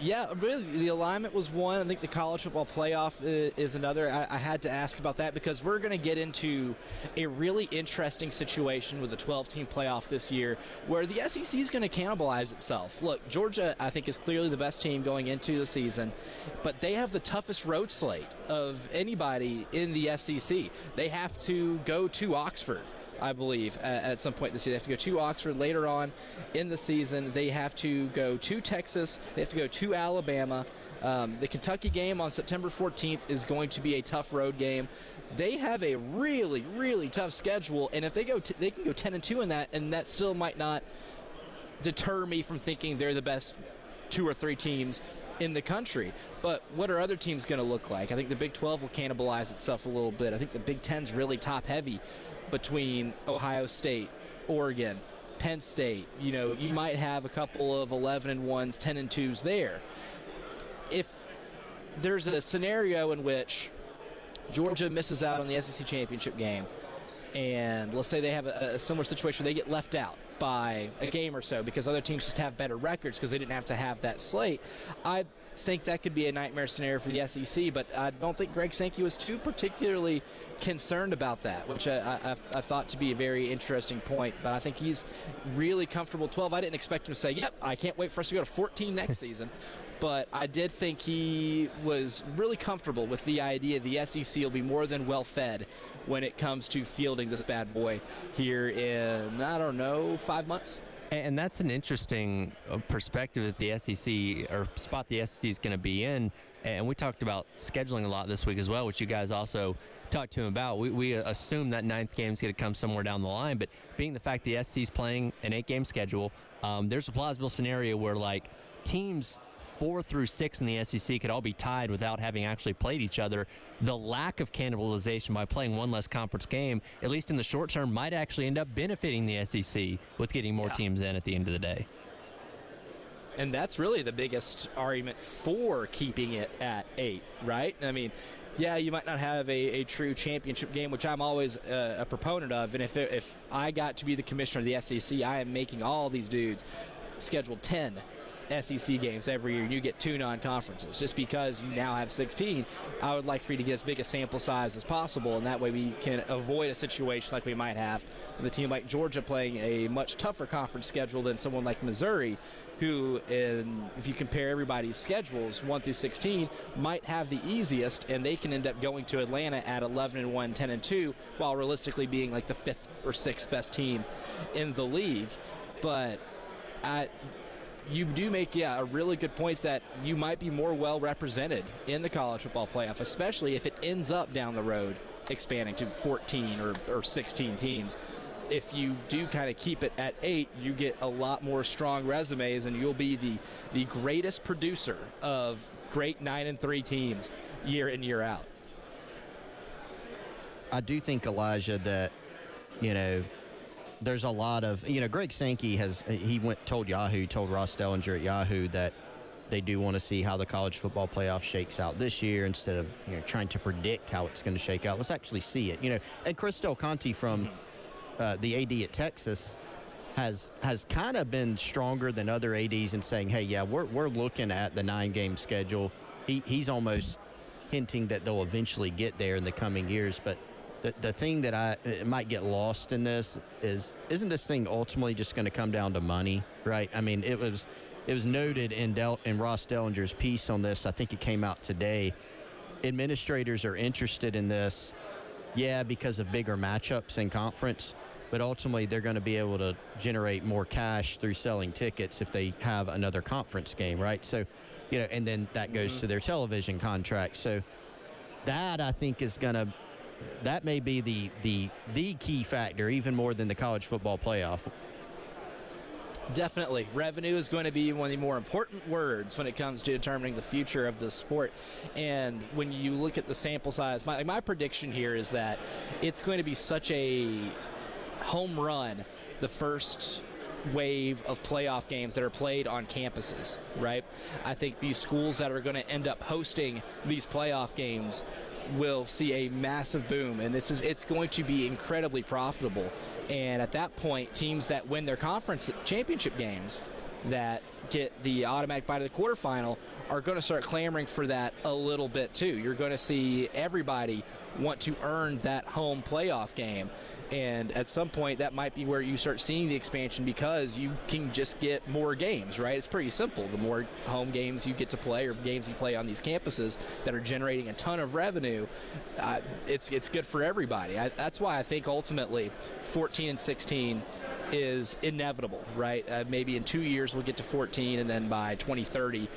Yeah, really, the alignment was one. I think the college football playoff is another. I had to ask about that because we're going to get into a really interesting situation with the 12-team playoff this year where the SEC is going to cannibalize itself. Look, Georgia, I think, is clearly the best team going into the season, but they have the toughest road slate of anybody in the SEC. They have to go to Oxford, I believe, at some point this year. They have to go to Oxford later on in the season. They have to go to Texas. They have to go to Alabama. The Kentucky game on September 14th is going to be a tough road game. They have a really, really tough schedule, and if they go, they can go 10-2 in that, and that still might not deter me from thinking they're the best 2 or 3 teams in the country. But what are other teams going to look like? I think the Big 12 will cannibalize itself a little bit. I think the Big 10's really top-heavy between Ohio State, Oregon, Penn State. You might have a couple of 11-1s, 10-2s there. If there's a scenario in which Georgia misses out on the SEC championship game, and let's say they have a similar situation where they get left out by a game or so because other teams just have better records because they didn't have to have that slate, I think that could be a nightmare scenario for the SEC, but I don't think Greg Sankey was too particularly concerned about that, which I thought to be a very interesting point. But I think he's really comfortable 12. I didn't expect him to say, yep, I can't wait for us to go to 14 next season. But I did think he was really comfortable with the idea the SEC will be more than well fed when it comes to fielding this bad boy here in, 5 months. And that's an interesting perspective that the SEC, or spot the SEC is going to be in. And we talked about scheduling a lot this week as well, which you guys also talked to him about. We assume that 9th game is going to come somewhere down the line. But being the fact the SEC is playing an 8-game schedule, there's a plausible scenario where, teams 4 through 6 in the SEC could all be tied without having actually played each other. The lack of cannibalization by playing one less conference game, at least in the short term, might actually end up benefiting the SEC with getting more teams in at the end of the day. And that's really the biggest argument for keeping it at 8, right? I mean, yeah, you might not have a true championship game, which I'm always a proponent of. And if I got to be the commissioner of the SEC, I am making all these dudes schedule 10 SEC games every year, and you get 2 non-conferences. Just because you now have 16, I would like for you to get as big a sample size as possible, and that way we can avoid a situation like we might have with a team like Georgia playing a much tougher conference schedule than someone like Missouri, who, if you compare everybody's schedules, 1 through 16, might have the easiest, and they can end up going to Atlanta at 11-1, 10-2, while realistically being like the 5th or 6th best team in the league. But you do make, a really good point that you might be more well represented in the college football playoff, especially if it ends up down the road expanding to 14 or 16 teams. If you do kind of keep it at 8, you get a lot more strong resumes, and you'll be the greatest producer of great 9-3 teams year in, year out. I do think, Elijah, that, there's a lot of, Greg Sankey told Ross Dellinger at Yahoo that they do want to see how the college football playoff shakes out this year instead of trying to predict how it's going to shake out. Let's actually see it. And Chris Del Conte from the AD at Texas has kind of been stronger than other ADs in saying, hey, yeah, we're looking at the 9-game schedule. He's almost hinting that they'll eventually get there in the coming years, but the thing that it might get lost in this isn't this thing ultimately just going to come down to money, right? I mean, it was noted in Ross Dellinger's piece on this. I think it came out today. Administrators are interested in this, because of bigger matchups in conference, but ultimately they're going to be able to generate more cash through selling tickets if they have another conference game, right? So, and then that goes to their television contract. So that, I think, is going to that may be the key factor, even more than the college football playoff. Definitely. Revenue is going to be one of the more important words when it comes to determining the future of the sport. And when you look at the sample size, my prediction here is that it's going to be such a home run, the first wave of playoff games that are played on campuses, right? I think these schools that are going to end up hosting these playoff games will see a massive boom, and it's going to be incredibly profitable. And at that point, teams that win their conference championship games that get the automatic bye to the quarterfinal are going to start clamoring for that a little bit too. You're going to see everybody want to earn that home playoff game. And at some point, that might be where you start seeing the expansion, because you can just get more games, right? It's pretty simple. The more home games you get to play, or games you play on these campuses that are generating a ton of revenue, it's good for everybody. That's why I think ultimately 14 and 16 is inevitable, right? Maybe in 2 years we'll get to 14, and then by 2030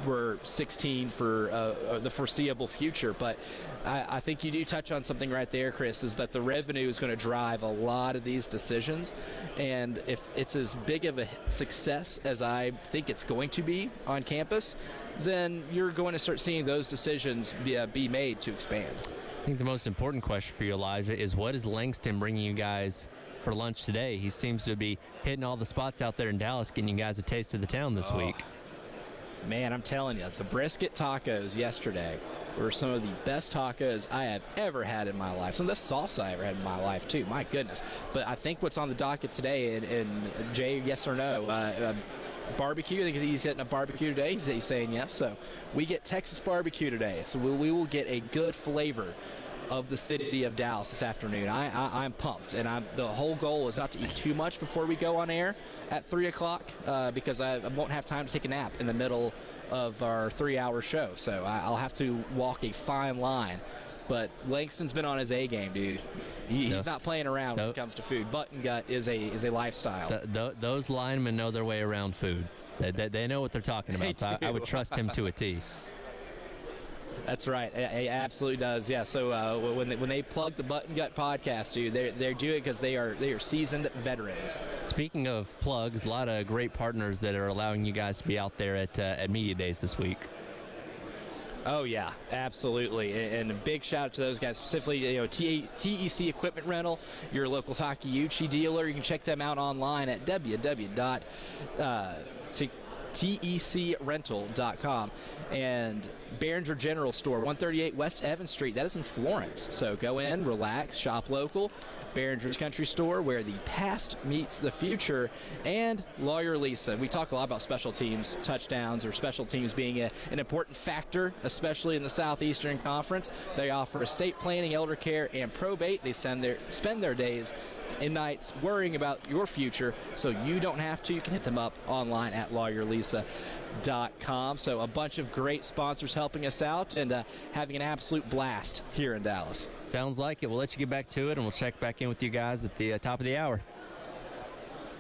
we're 16 for the foreseeable future. But I think you do touch on something right there, Chris, is that the revenue is going to drive a lot of these decisions. And if it's as big of a success as I think it's going to be on campus, then you're going to start seeing those decisions be made to expand. I think the most important question for you, Elijah, is what is Langston bringing you guys for lunch today? He seems to be hitting all the spots out there in Dallas, getting you guys a taste of the town this week. Man, I'm telling you, the brisket tacos yesterday were some of the best tacos I have ever had in my life. Some of the best salsa I ever had in my life, too. My goodness. But I think what's on the docket today, and Jay, yes or no, barbecue. I think he's hitting a barbecue today. He's saying yes. So we get Texas barbecue today. So we will get a good flavor of the city of Dallas this afternoon. I'm pumped, and the whole goal is not to eat too much before we go on air at 3 o'clock because I won't have time to take a nap in the middle of our 3-hour show. So I'll have to walk a fine line. But Langston's been on his A game, dude. He's not playing around when it comes to food. Button gut is a lifestyle. Those linemen know their way around food. They know what they're talking about. So I would trust him to a T. That's right. It absolutely does. Yeah. So when they plug the Button Gut podcast, dude, they're doing it because they are seasoned veterans. Speaking of plugs, a lot of great partners that are allowing you guys to be out there at Media Days this week. Oh yeah, absolutely, and a big shout out to those guys, specifically, TEC Equipment Rental, your local Takeuchi dealer. You can check them out online at www.tecrental.com. And Behringer General Store, 138 West Evans Street. That is in Florence. So go in, relax, shop local. Behringer's Country Store, where the past meets the future. And Lawyer Lisa. We talk a lot about special teams, touchdowns, or special teams being an important factor, especially in the Southeastern Conference. They offer estate planning, elder care, and probate. They spend their days and nights worrying about your future, so you don't have to. You can hit them up online at lawyerlisa.com. So a bunch of great sponsors helping us out and having an absolute blast here in Dallas. Sounds like it. We'll let you get back to it, and we'll check back in with you guys at the top of the hour.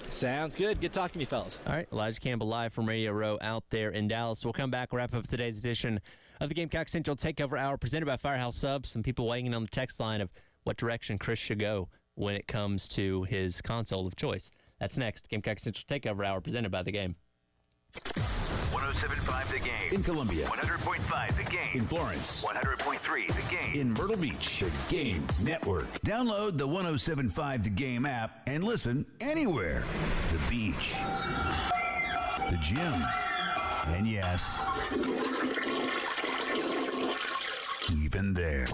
Sounds good. Good talking to you, fellas. All right, Elijah Campbell live from Radio Row out there in Dallas. We'll come back, wrap up today's edition of the Gamecock Central Takeover Hour presented by Firehouse Subs. Some people weighing in on the text line of what direction Chris should go when it comes to his console of choice. That's next. Gamecock Central Takeover Hour presented by The Game. 107.5 The Game. In Columbia. 100.5 The Game. In Florence. 100.3 The Game. In Myrtle Beach. The Game Network. Download the 107.5 The Game app and listen anywhere. The beach. The gym. And yes, even there.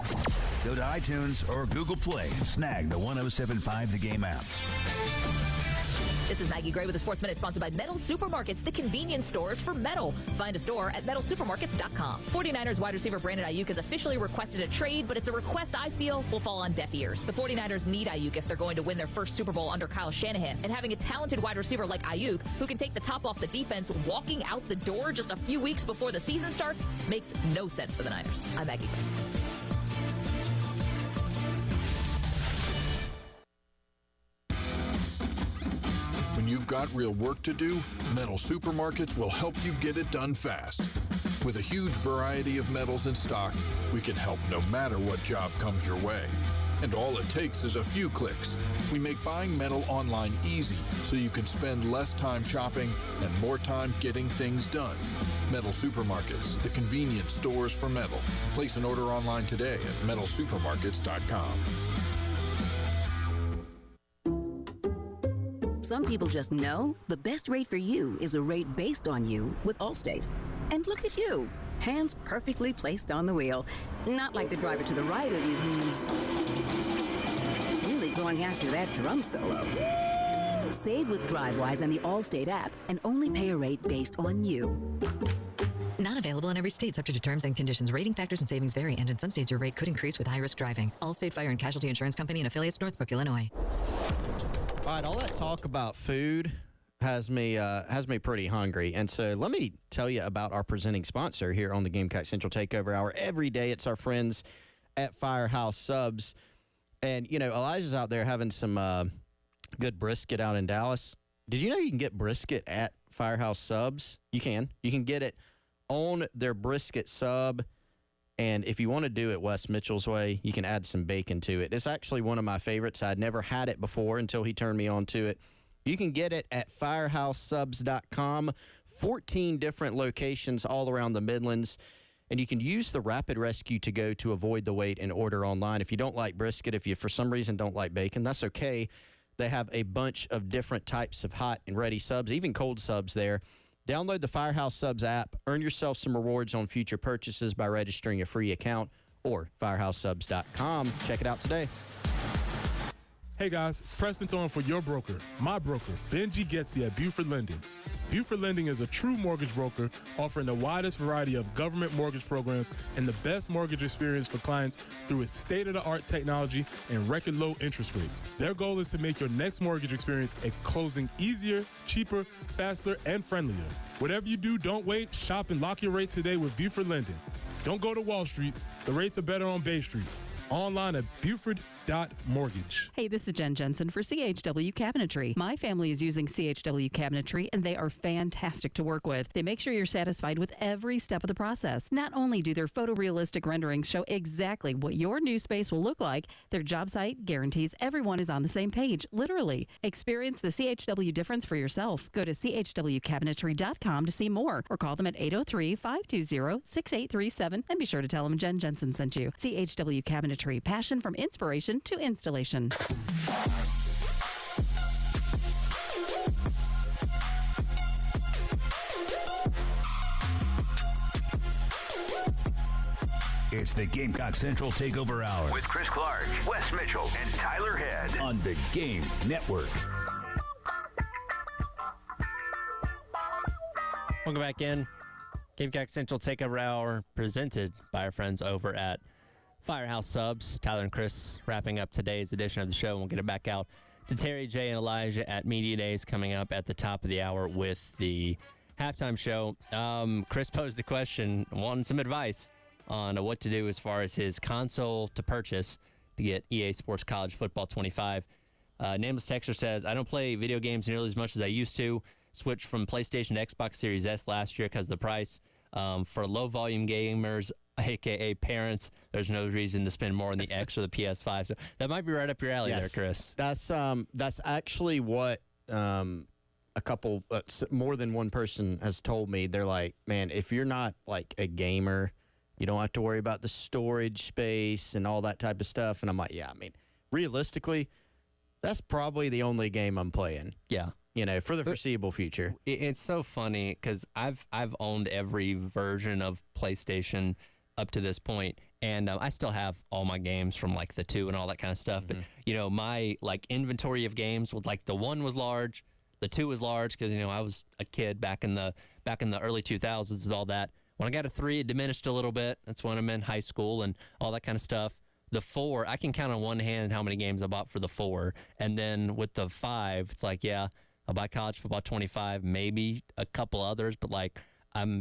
Go to iTunes or Google Play and snag the 107.5 The Game app. This is Maggie Gray with the Sports Minute, sponsored by Metal Supermarkets, the convenience stores for metal. Find a store at metalsupermarkets.com. 49ers wide receiver Brandon Ayuk has officially requested a trade, but it's a request I feel will fall on deaf ears. The 49ers need Ayuk if they're going to win their first Super Bowl under Kyle Shanahan. And having a talented wide receiver like Ayuk, who can take the top off the defense walking out the door just a few weeks before the season starts, makes no sense for the Niners. I'm Maggie Gray. When you've got real work to do, Metal Supermarkets will help you get it done fast. With a huge variety of metals in stock, we can help no matter what job comes your way. And all it takes is a few clicks. We make buying metal online easy so you can spend less time shopping and more time getting things done. Metal Supermarkets, the convenience stores for metal. Place an order online today at metalsupermarkets.com. Some people just know the best rate for you is a rate based on you with Allstate. And look at you, hands perfectly placed on the wheel. Not like the driver to the right of you who's really going after that drum solo. Save with DriveWise and the Allstate app and only pay a rate based on you. Not available in every state, subject to terms and conditions. Rating factors and savings vary, and in some states your rate could increase with high-risk driving. Allstate Fire and Casualty Insurance Company and affiliates, Northbrook, Illinois. All right, all that talk about food has me pretty hungry. And so let me tell you about our presenting sponsor here on the Gamecock Central Takeover Hour. Every day it's our friends at Firehouse Subs. And, you know, Elijah's out there having some good brisket out in Dallas. Did you know you can get brisket at Firehouse Subs? You can. You can get it on their brisket sub. And if you want to do it Wes Mitchell's way, you can add some bacon to it. It's actually one of my favorites. I'd never had it before until he turned me on to it. You can get it at firehousesubs.com. 14 different locations all around the Midlands. And you can use the Rapid Rescue to go to avoid the wait and order online. If you don't like brisket, if you for some reason don't like bacon, that's okay. They have a bunch of different types of hot and ready subs, even cold subs there. Download the Firehouse Subs app. Earn yourself some rewards on future purchases by registering a free account or firehousesubs.com. Check it out today. Hey guys, it's Preston Thorne for your broker, my broker, Benji Getzy at Buford Lending. Buford Lending is a true mortgage broker offering the widest variety of government mortgage programs and the best mortgage experience for clients through its state-of-the-art technology and record low interest rates. Their goal is to make your next mortgage experience a closing easier, cheaper, faster, and friendlier. Whatever you do, don't wait. Shop and lock your rate today with Buford Lending. Don't go to Wall Street. The rates are better on Bay Street. Online at Buford.mortgage. Hey, this is Jen Jensen for CHW Cabinetry. My family is using CHW Cabinetry, and they are fantastic to work with. They make sure you're satisfied with every step of the process. Not only do their photorealistic renderings show exactly what your new space will look like, their job site guarantees everyone is on the same page, literally. Experience the CHW difference for yourself. Go to chwcabinetry.com to see more, or call them at 803-520-6837, and be sure to tell them Jen Jensen sent you. CHW Cabinetry. Passion from inspiration to installation. It's the Gamecock Central Takeover Hour with Chris Clark, Wes Mitchell, and Tyler Head on the Game Network. Welcome back in. Gamecock Central Takeover Hour presented by our friends over at Firehouse Subs. Tyler and Chris wrapping up today's edition of the show. We'll get it back out to Terry, Jay, and Elijah at Media Days coming up at the top of the hour with the halftime show. Chris posed the question, wanting some advice on what to do as far as his console to purchase to get EA Sports College Football 25. Nameless Texter says, I don't play video games nearly as much as I used to. Switched from PlayStation to Xbox Series S last year because of the price. For low-volume gamers, a.k.a. parents, there's no reason to spend more on the X or the PS5. So that might be right up your alley there, Chris. That's actually what a couple, more than one person has told me. They're like, man, if you're not like a gamer, you don't have to worry about the storage space and all that type of stuff. And I'm like, yeah, I mean, realistically, that's probably the only game I'm playing. Yeah. You know, for the foreseeable future. It's so funny because I've owned every version of PlayStation up to this point, and I still have all my games from like the 2 and all that kind of stuff. But you know, my like inventory of games with like the 1 was large, the 2 was large because you know I was a kid back in the early 2000s and all that. When I got a 3, it diminished a little bit. That's when I'm in high school and all that kind of stuff. The 4, I can count on one hand how many games I bought for the 4, and then with the 5, it's like I'll buy College Football 25, maybe a couple others, but like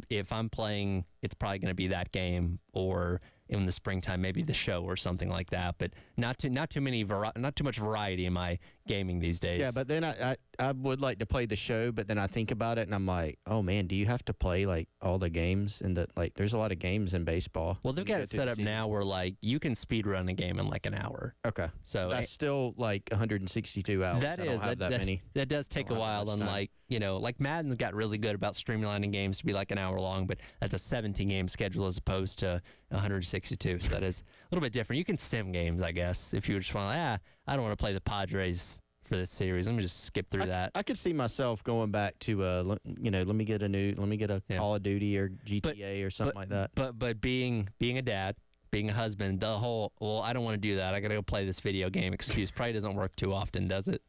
if I'm playing, it's probably going to be that game or in the springtime, maybe the show or something like that. But not too much variety in my gaming these days. Yeah, but then I would like to play the show, but then I think about it and I'm like, oh man, do you have to play like all the games? And there's a lot of games in baseball. Well, they've got it set up now where like you can speed run a game in like an hour. Okay, so that's still like 162 hours. That I don't have that many. That does take a while. Unlike like Madden's got really good about streamlining games to be like an hour long, but that's a 17 game schedule as opposed to 162. So that is a little bit different. You can sim games, I guess, if you just want. I don't want to play the Padres for this series. Let me just skip through that. I could see myself going back to let me get a Call of Duty or GTA or something like that. But being a dad, being a husband, the whole I don't want to do that. I got to go play this video game excuse probably doesn't work too often, does it?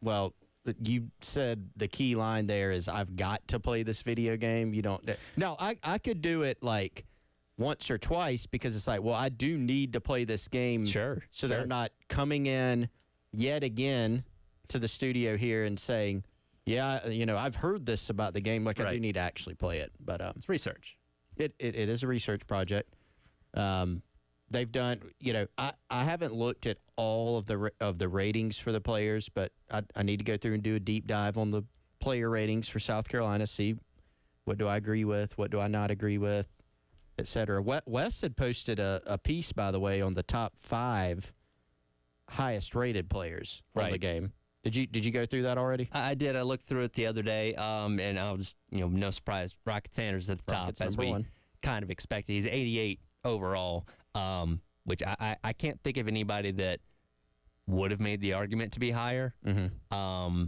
Well, you said the key line there is I've got to play this video game. You don't. No, I could do it like once or twice because it's like, well, I do need to play this game. Sure. So that I'm not coming in yet again to the studio here and saying, yeah, I've heard this about the game. Like I do need to actually play it. But it's research. It is a research project. They've done, I haven't looked at all of the ratings for the players, but I need to go through and do a deep dive on the player ratings for South Carolina, see what do I agree with, what do I not agree with, et cetera. Wes had posted a piece, by the way, on the top 5 highest rated players on the game. Did you go through that already? I did. I looked through it the other day, and I was, no surprise, Rocket Sanders at the top, as we kind of expected. He's 88 overall, which I can't think of anybody that would have made the argument to be higher. Mm-hmm.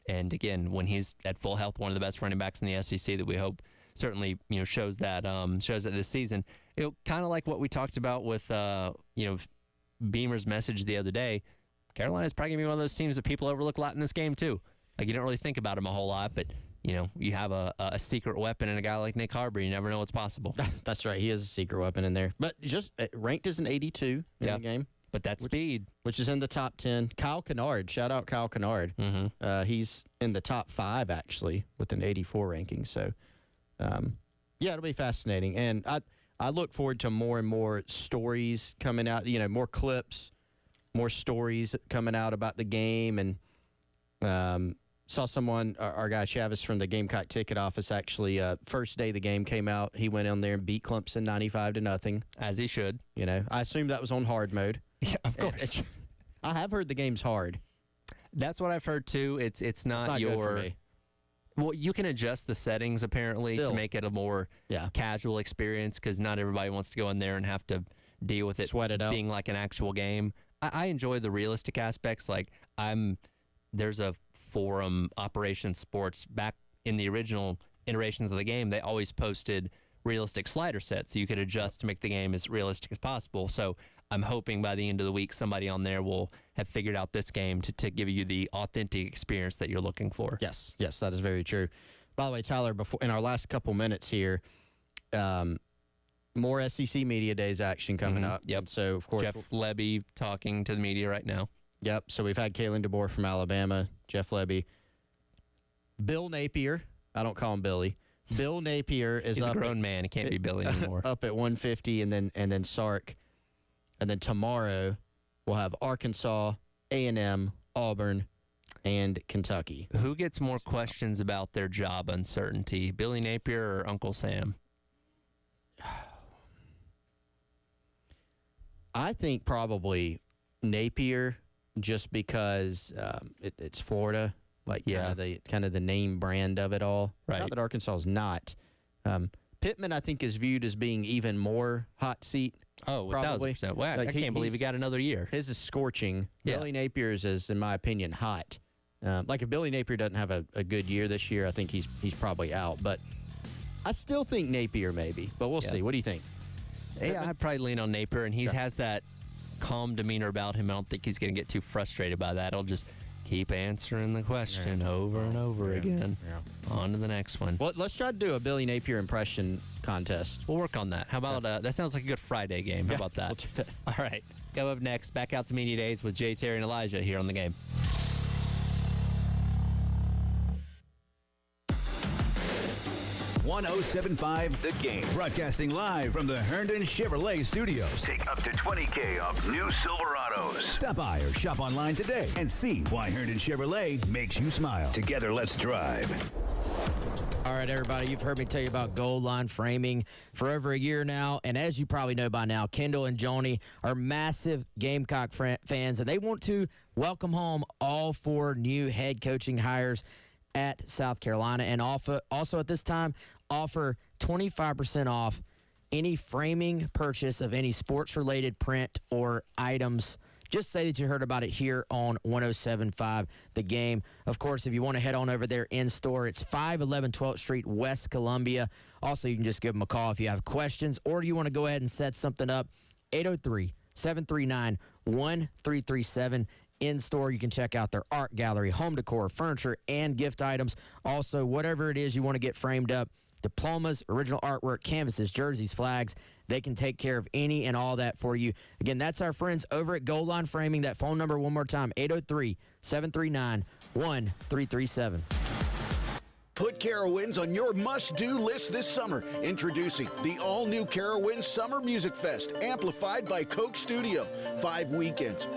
And again, when he's at full health, one of the best running backs in the SEC that we hope certainly shows that this season. Kind of like what we talked about with Beamer's message the other day. Carolina's probably going to be one of those teams that people overlook a lot in this game, too. Like, you don't really think about them a whole lot, but, you have a secret weapon in a guy like Nick Harbor. You never know what's possible. That's right. He has a secret weapon in there. But just ranked as an 82 in the game. But that's speed. Which is in the top 10. Kyle Kennard. Shout out Kyle Kennard. Mm-hmm. He's in the top 5, actually, with an 84 ranking. So, it'll be fascinating. And I look forward to more and more stories coming out, more clips, more stories coming out about the game. And saw someone, our guy Chavis from the Gamecock ticket office, actually, first day the game came out, he went in there and beat Clemson 95-0. As he should. I assume that was on hard mode. Yeah, of course. I have heard the game's hard. That's what I've heard, too. It's not your... good for me. Well, you can adjust the settings, apparently, to make it a more casual experience because not everybody wants to go in there and have to deal with it sweat it out, being like an actual game. I enjoy the realistic aspects. Like, there's a forum, Operation Sports, back in the original iterations of the game, they always posted realistic slider sets so you could adjust to make the game as realistic as possible. So I'm hoping by the end of the week somebody on there will have figured out this game to give you the authentic experience that you're looking for. Yes, that is very true. By the way, Tyler, before in our last couple minutes here, more SEC Media Days action coming up. Yep. So, of course, Jeff Lebby talking to the media right now. Yep. So we've had Kalen DeBoer from Alabama, Jeff Lebby. Bill Napier. I don't call him Billy. Bill Napier is He's up a grown man. He can't be Billy anymore. Up at 150, and then Sark. And then tomorrow we'll have Arkansas, A&M, Auburn, and Kentucky. Who gets more questions about their job uncertainty, Billy Napier or Uncle Sam? I think probably Napier, just because it's Florida, kind of the name brand of it all. Right. Not that Arkansas is not. Pittman, I think, is viewed as being even more hot seat. Oh, probably. 1,000%. Wow, I can't believe he got another year. His is scorching. Yeah. Billy Napier's is, in my opinion, hot. If Billy Napier doesn't have a good year this year, I think he's probably out. But I still think Napier maybe. But we'll see. What do you think? Yeah, I'd probably lean on Napier, and he has that calm demeanor about him. I don't think he's going to get too frustrated by that. He'll just keep answering the question over and over again. Yeah. On to the next one. Well, let's try to do a Billy Napier impression contest. We'll work on that. How about that sounds like a good Friday game. How about that? We'll do that. All right. Go up next. Back out to Media Days with Jay, Terry, and Elijah here on the game. 107.5 The Game. Broadcasting live from the Herndon Chevrolet Studios. Take up to $20K off new Silverados. Stop by or shop online today and see why Herndon Chevrolet makes you smile. Together, let's drive. All right, everybody, you've heard me tell you about Gold Line Framing for over a year now. And as you probably know by now, Kendall and Joni are massive Gamecock fans, and they want to welcome home all 4 new head coaching hires at South Carolina. And also at this time, offer 25% off any framing purchase of any sports-related print or items. Just say that you heard about it here on 107.5 The Game. Of course, if you want to head on over there in store, it's 511 12th Street, West Columbia. Also, you can just give them a call if you have questions, or you want to go ahead and set something up, 803-739-1337. In store, you can check out their art gallery, home decor, furniture, and gift items. Also, whatever it is you want to get framed up, diplomas, original artwork, canvases, jerseys, flags, they can take care of any and all that for you. Again, that's our friends over at Gold Line Framing. That phone number one more time, 803-739-1337. Put Carowinds on your must-do list this summer. Introducing the all-new Carowinds Summer Music Fest, amplified by Coke Studio. 5 weekends,